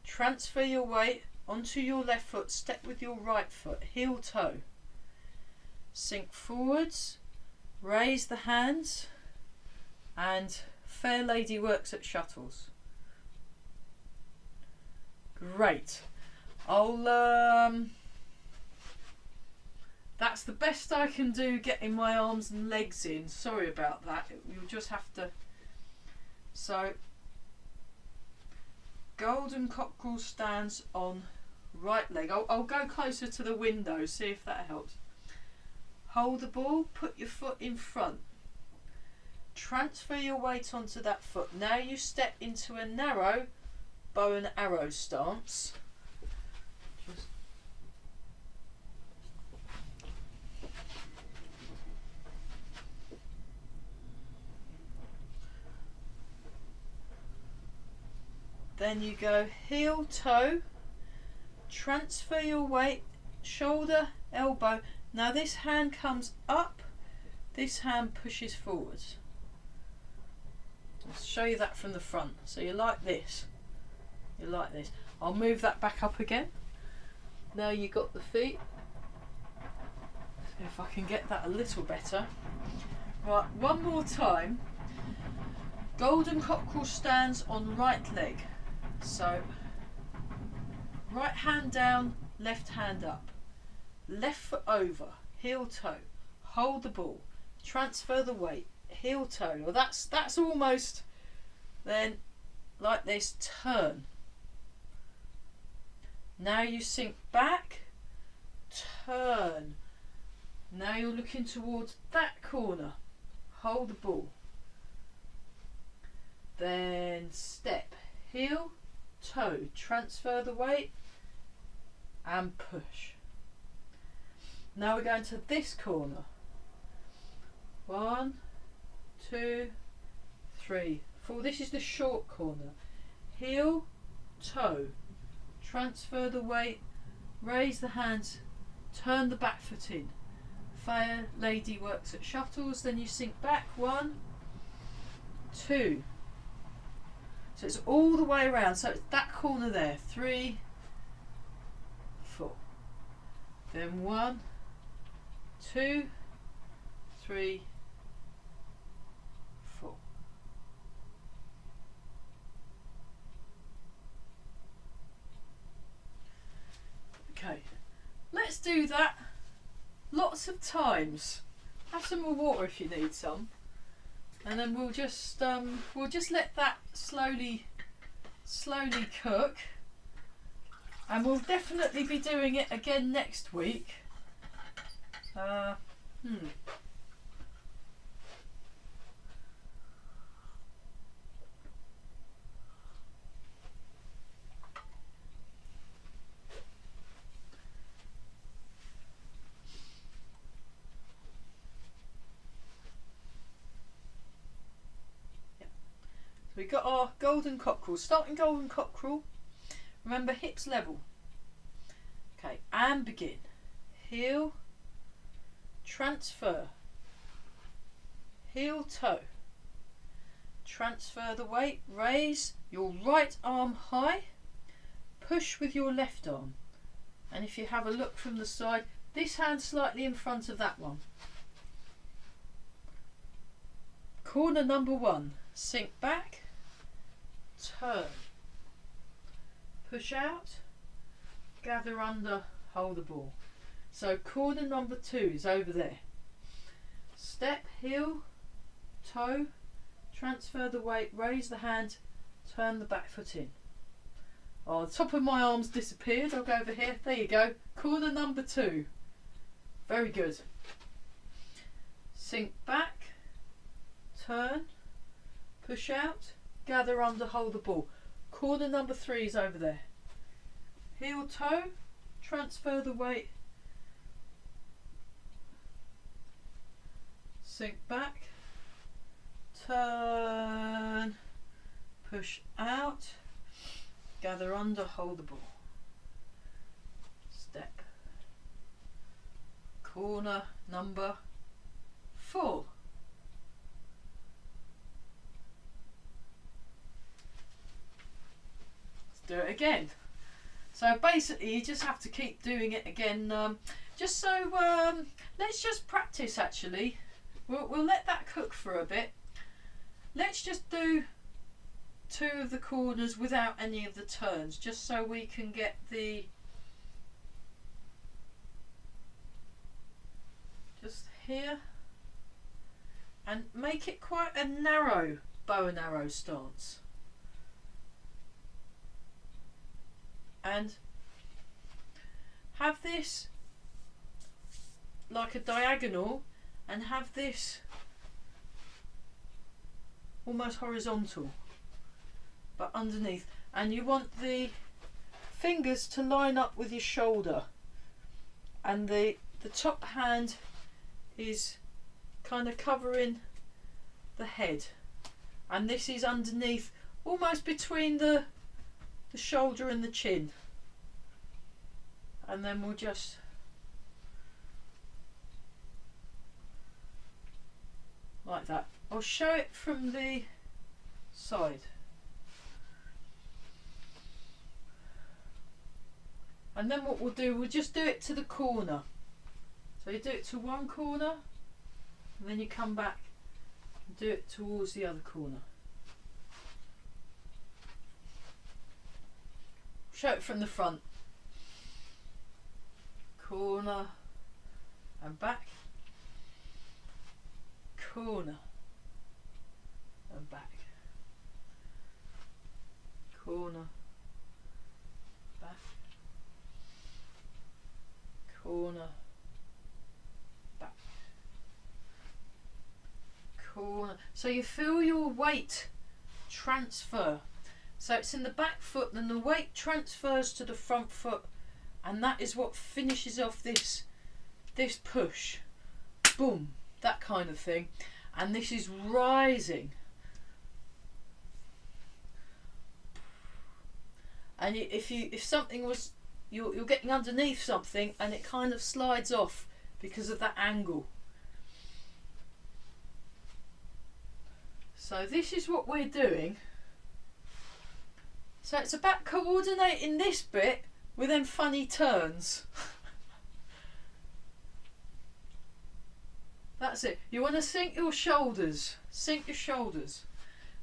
Transfer your weight onto your left foot, step with your right foot, heel toe. Sink forwards, raise the hands, and fair lady works at shuttles. Great. That's the best I can do getting my arms and legs in. Sorry about that. You'll just have to. So, golden cockerel stands on right leg. I'll go closer to the window, see if that helps. Hold the ball, put your foot in front. Transfer your weight onto that foot. Now you step into a narrow bow and arrow stance. Then you go heel, toe, transfer your weight, shoulder, elbow. Now this hand comes up, this hand pushes forwards. I'll show you that from the front. So you're like this, you're like this. I'll move that back up again. Now you got the feet. See if I can get that a little better. Right, one more time. Golden cockerel stands on right leg. So right hand down, left hand up, left foot over, heel toe, hold the ball, transfer the weight, heel toe. Well, that's almost then like this, turn. Now you sink back, turn. Now you're looking towards that corner, hold the ball, then step, heel, toe, transfer the weight and push. Now we're going to this corner. 1, 2, 3, 4. This is the short corner. Heel, toe, transfer the weight, raise the hands, turn the back foot in. Fair lady works at shuttles. Then you sink back. 1, 2. So it's all the way around. So it's that corner there. 3, 4. Then 1, 2, 3, 4. Okay, let's do that lots of times. Have some more water if you need some, and then we'll just let that slowly cook, and we'll definitely be doing it again next week. We've got our golden cockerel. Starting golden cockerel. Remember, hips level. Okay, and begin. Heel, transfer. Heel, toe. Transfer the weight. Raise your right arm high. Push with your left arm. And if you have a look from the side, this hand slightly in front of that one. Corner number 1. Sink back. Turn, push out, gather under, hold the ball. So corner number 2 is over there. Step, heel, toe, transfer the weight, raise the hand, turn the back foot in. Oh, the top of my arm's disappeared. I'll go over here. There you go. Corner number 2. Very good. Sink back, turn, push out, gather under, hold the ball. Corner number 3 is over there. Heel, toe, transfer the weight, sink back, turn, push out, gather under, hold the ball. Step. Corner number 4. Do it again. So basically you just have to keep doing it again, just so let's just practice. Actually, we'll let that cook for a bit. Let's just do 2 of the corners without any of the turns, just so we can get the just here, and make it quite a narrow bow and arrow stance. And have this like a diagonal, and have this almost horizontal but underneath, and you want the fingers to line up with your shoulder, and the top hand is kind of covering the head, and this is underneath, almost between the shoulder and the chin. And then we'll just like that. I'll show it from the side. And then what we'll do, we'll just do it to the corner. So you do it to one corner, and then you come back and do it towards the other corner. Show it from the front. Corner and back. Corner and back. Corner, back. Corner, back. Corner. So you feel your weight transfer. So it's in the back foot, then the weight transfers to the front foot, and that is what finishes off this push. Boom, that kind of thing. And this is rising. And if something was, you're getting underneath something and it kind of slides off because of that angle. So this is what we're doing. So it's about coordinating this bit with them funny turns. That's it. You want to sink your shoulders. Sink your shoulders.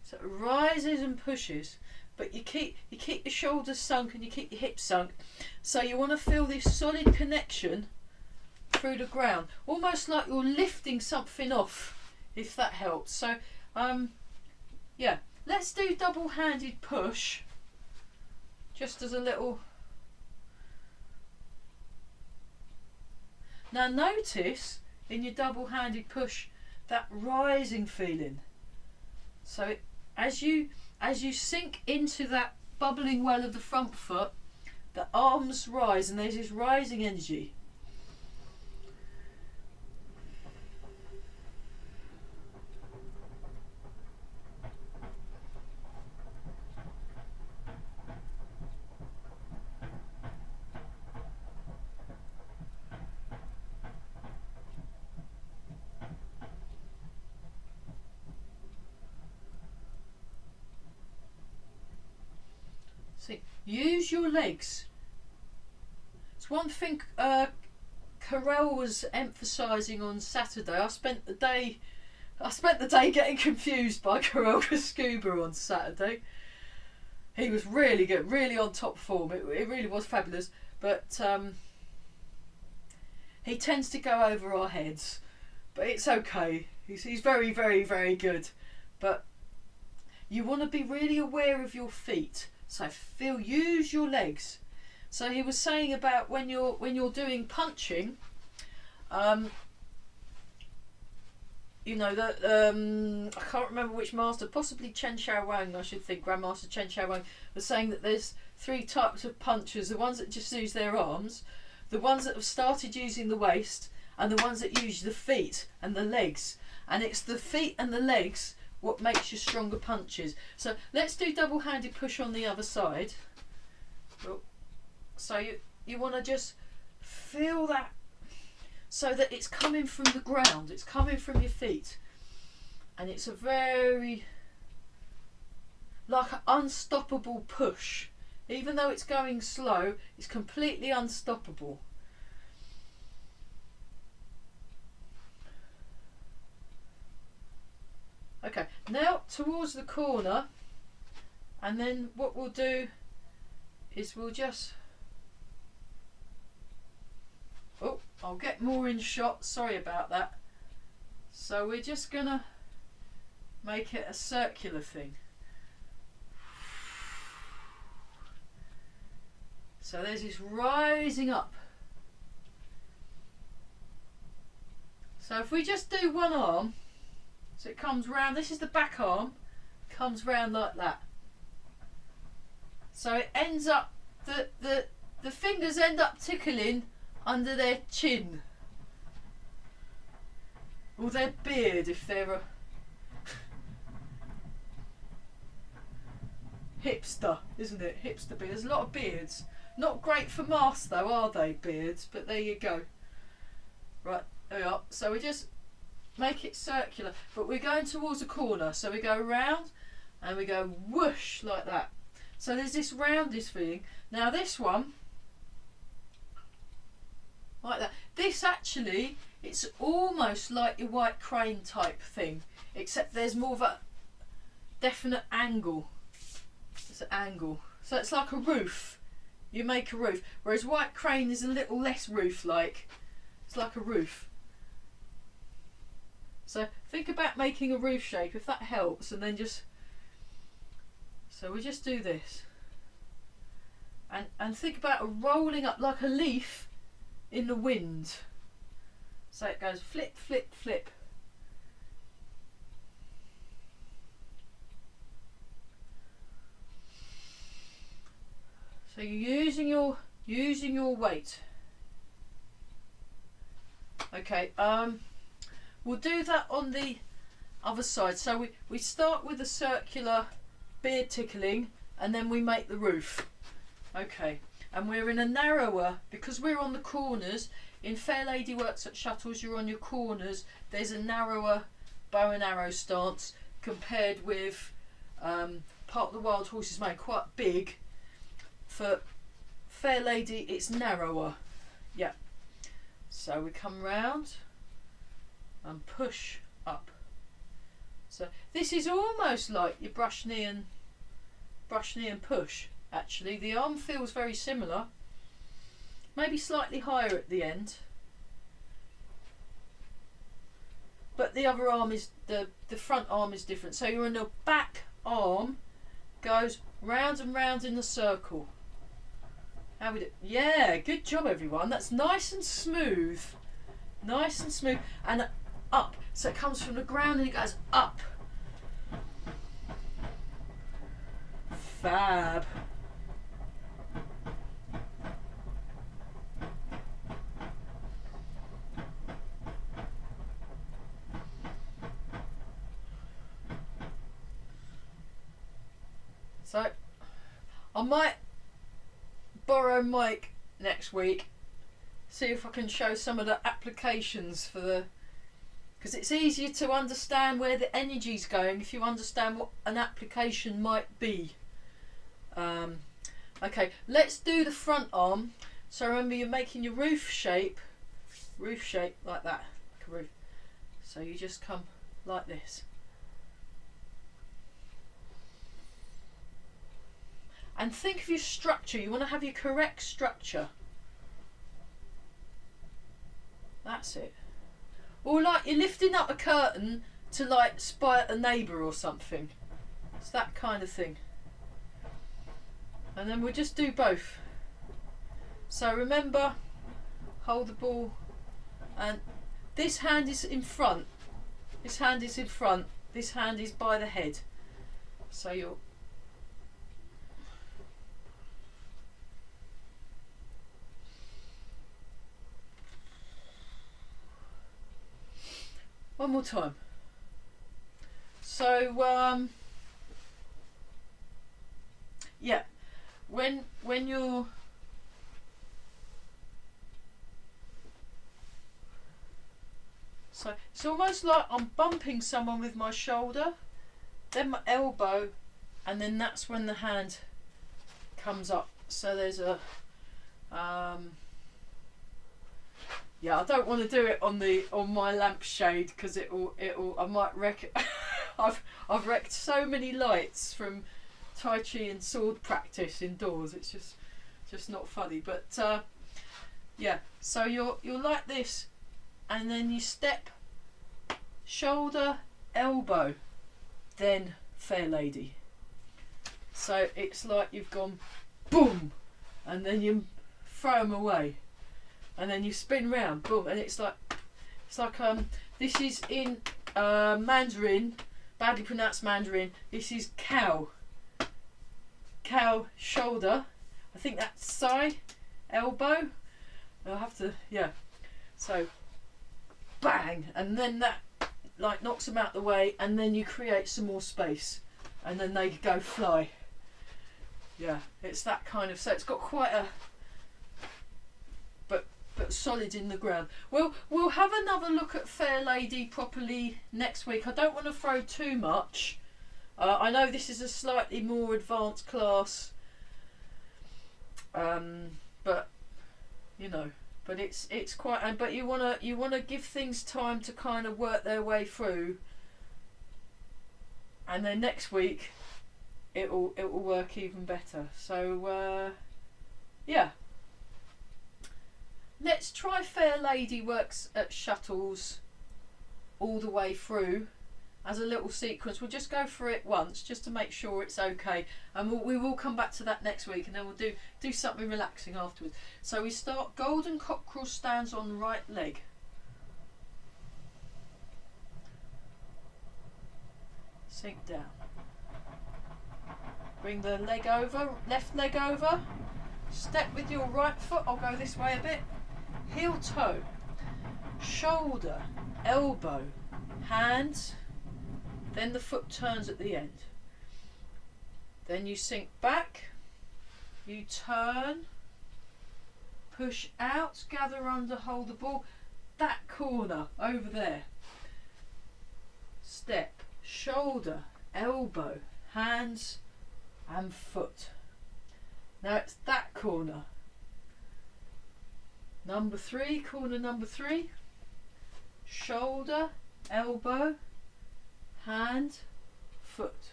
So it rises and pushes, but you keep your shoulders sunk and you keep your hips sunk. So you want to feel this solid connection through the ground, almost like you're lifting something off, if that helps. So yeah, let's do double-handed push, just as a little. Now notice in your double-handed push that rising feeling. So as you sink into that bubbling well of the front foot, the arms rise and there's this rising energy. See, use your legs. It's one thing Carell was emphasising on Saturday. I spent the day getting confused by Carell Scuba on Saturday. He was really good, really on top form. It really was fabulous. But he tends to go over our heads. But it's okay. He's very, very, very good. But you want to be really aware of your feet. So use your legs. So he was saying about when you're doing punching, you know that I can't remember which master, possibly Chen Xiaowang, I should think, Grandmaster Chen Xiaowang was saying that there's 3 types of punchers: the ones that just use their arms, the ones that have started using the waist, and the ones that use the feet and the legs. And it's the feet and the legs what makes you stronger punches. So let's do double-handed push on the other side. So you want to just feel that, so that it's coming from the ground, it's coming from your feet, and it's a very like an unstoppable push. Even though it's going slow, it's completely unstoppable. Okay, now towards the corner, and then what we'll do is we'll just, oh, I'll get more in shot, sorry about that. So we're just gonna make it a circular thing. So there's this rising up. So if we just do one arm, so it comes round, this is the back arm, comes round like that. So it ends up, the fingers end up tickling under their chin. Or their beard if they're a hipster, isn't it? Hipster beard. There's a lot of beards. Not great for masks though, are they, beards? But there you go. Right, there we are. So we just make it circular, but we're going towards a corner, so we go round and we go whoosh like that. So there's this roundness feeling. Now this one, like that. This actually, it's almost like your white crane type thing, except there's more of a definite angle. It's an angle. So it's like a roof. You make a roof, whereas white crane is a little less roof-like. It's like a roof. So think about making a roof shape, if that helps, and then just, so we just do this. And think about rolling up like a leaf in the wind. So it goes flip, flip, flip. So you're using your weight. Okay, we'll do that on the other side. So we start with a circular beard tickling and then we make the roof. Okay, and we're in a narrower, because we're on the corners. In Fair Lady Works at Shuttles, you're on your corners. There's a narrower bow and arrow stance compared with Part of the Wild Horses made quite big. For Fair Lady, it's narrower. Yeah. So we come round and push up. So this is almost like your brush knee and push. Actually, the arm feels very similar. Maybe slightly higher at the end. but the other arm is the front arm is different. So you're in the back arm goes round and round in the circle. How we do? Yeah, good job everyone. That's nice and smooth. Nice and smooth. And up. So it comes from the ground and it goes up. Fab. So I might borrow Mike next week, see if I can show some of the applications for the, because it's easier to understand where the energy's going if you understand what an application might be. Okay, let's do the front arm. So remember, you're making your roof shape like that, like a roof. So you just come like this. And think of your structure. You want to have your correct structure. That's it. Or like you're lifting up a curtain to like spy at a neighbour or something. It's that kind of thing. And then we'll just do both. So remember, hold the ball, and this hand is in front. This hand is in front. This hand is by the head. So you're one more time. So yeah, when you're so it's almost like I'm bumping someone with my shoulder, then my elbow, and then that's when the hand comes up. So there's a yeah, I don't want to do it on my lampshade because I might wreck it. I've wrecked so many lights from Tai Chi and sword practice indoors. It's just not funny. But yeah, so you're like this, and then you step shoulder, elbow, then fair lady. So it's like you've gone boom, and then you throw them away. And then you spin round, boom, and it's like this is in Mandarin, badly pronounced Mandarin. This is cow shoulder. I think that's side, elbow. I'll have to, yeah. So bang, and then that like knocks them out the way, and then you create some more space, and then they go fly. Yeah, it's that kind of. So it's got quite a but solid in the ground. We'll have another look at Fair Lady properly next week. I don't want to throw too much. I know this is a slightly more advanced class, but you know, but it's quite. But you wanna give things time to kind of work their way through, and then next week it will work even better. So yeah. Let's try Fair Lady works at Shuttles all the way through as a little sequence. We'll just go through it once just to make sure it's okay, and we will come back to that next week, and then we'll do something relaxing afterwards. So we start golden cockerel stands on right leg. Sink down. Bring the leg over, left leg over. Step with your right foot. I'll go this way a bit. Heel toe, shoulder, elbow, hands, then the foot turns at the end. Then you sink back, you turn, push out, gather under, hold the ball, that corner over there. Step, shoulder, elbow, hands and foot. Now it's that corner. Number 3, corner number 3, shoulder, elbow, hand, foot.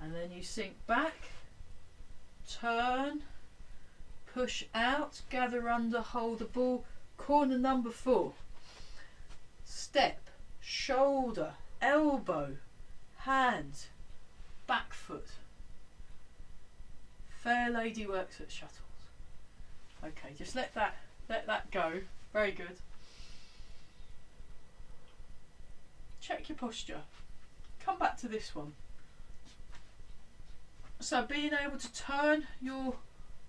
And then you sink back, turn, push out, gather under, hold the ball, corner number 4. Step, shoulder, elbow, hand, back foot. Fair lady works at Shuttles. Okay, just let that go. Very good. Check your posture. Come back to this one. So being able to turn your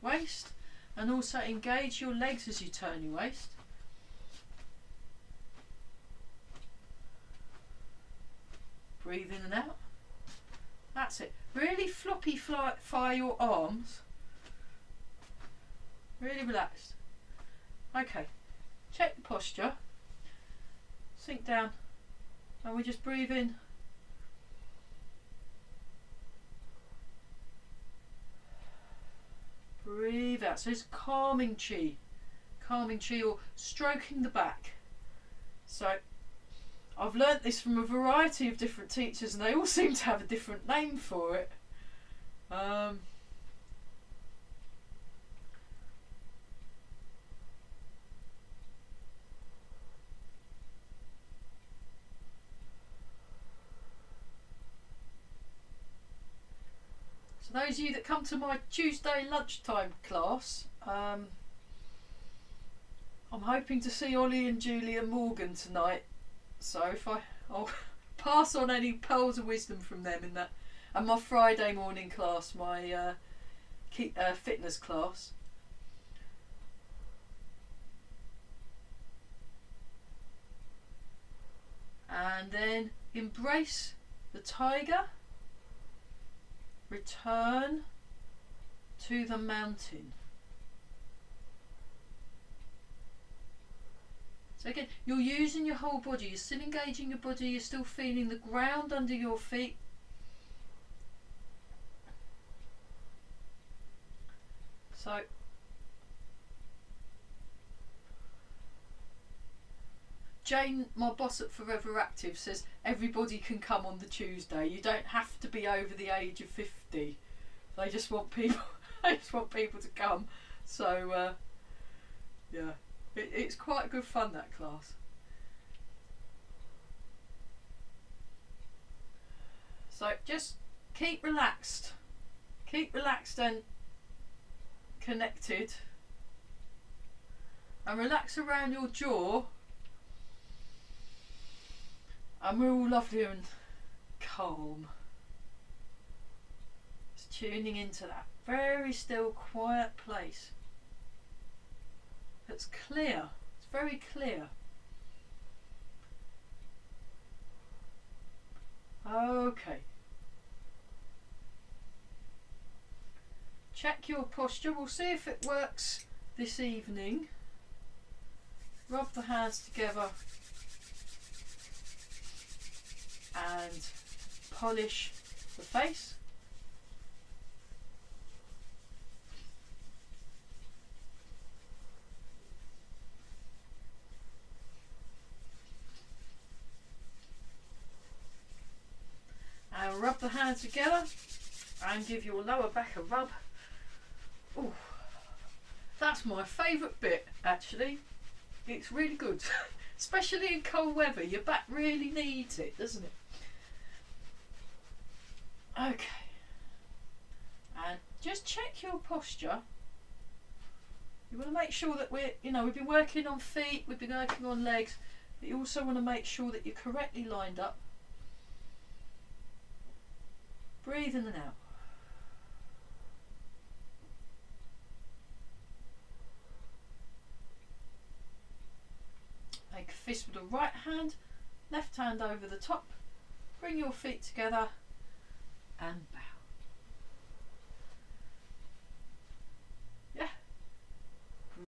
waist and also engage your legs as you turn your waist. Breathe in and out. That's it. Really floppy fire your arms. Really relaxed. Okay, check the posture. Sink down and we just breathe in. Breathe out. So it's calming chi or stroking the back. So I've learnt this from a variety of different teachers and they all seem to have a different name for it. So those of you that come to my Tuesday lunchtime class, I'm hoping to see Ollie and Julia Morgan tonight. So I'll pass on any pearls of wisdom from them in that, and my Friday morning class, my fitness class. And then embrace the tiger. Return to the mountain. So again, you're using your whole body, you're still engaging your body, you're still feeling the ground under your feet. So Jane, my boss at Forever Active, says everybody can come on the Tuesday. You don't have to be over the age of 50. They just want people. They just want people to come. So yeah, it's quite good fun, that class. So just keep relaxed and connected, and relax around your jaw. And we're all lovely and calm. Just tuning into that very still, quiet place. That's clear. It's very clear. Okay. Check your posture. We'll see if it works this evening. Rub the hands together and polish the face. And rub the hands together and give your lower back a rub. Ooh, that's my favourite bit, actually. It's really good. Especially in cold weather, your back really needs it, doesn't it? Okay, and just check your posture. You want to make sure that we've been working on feet, we've been working on legs, but you also want to make sure that you're correctly lined up. Breathe in and out. Make a fist with the right hand, left hand over the top, bring your feet together and bow.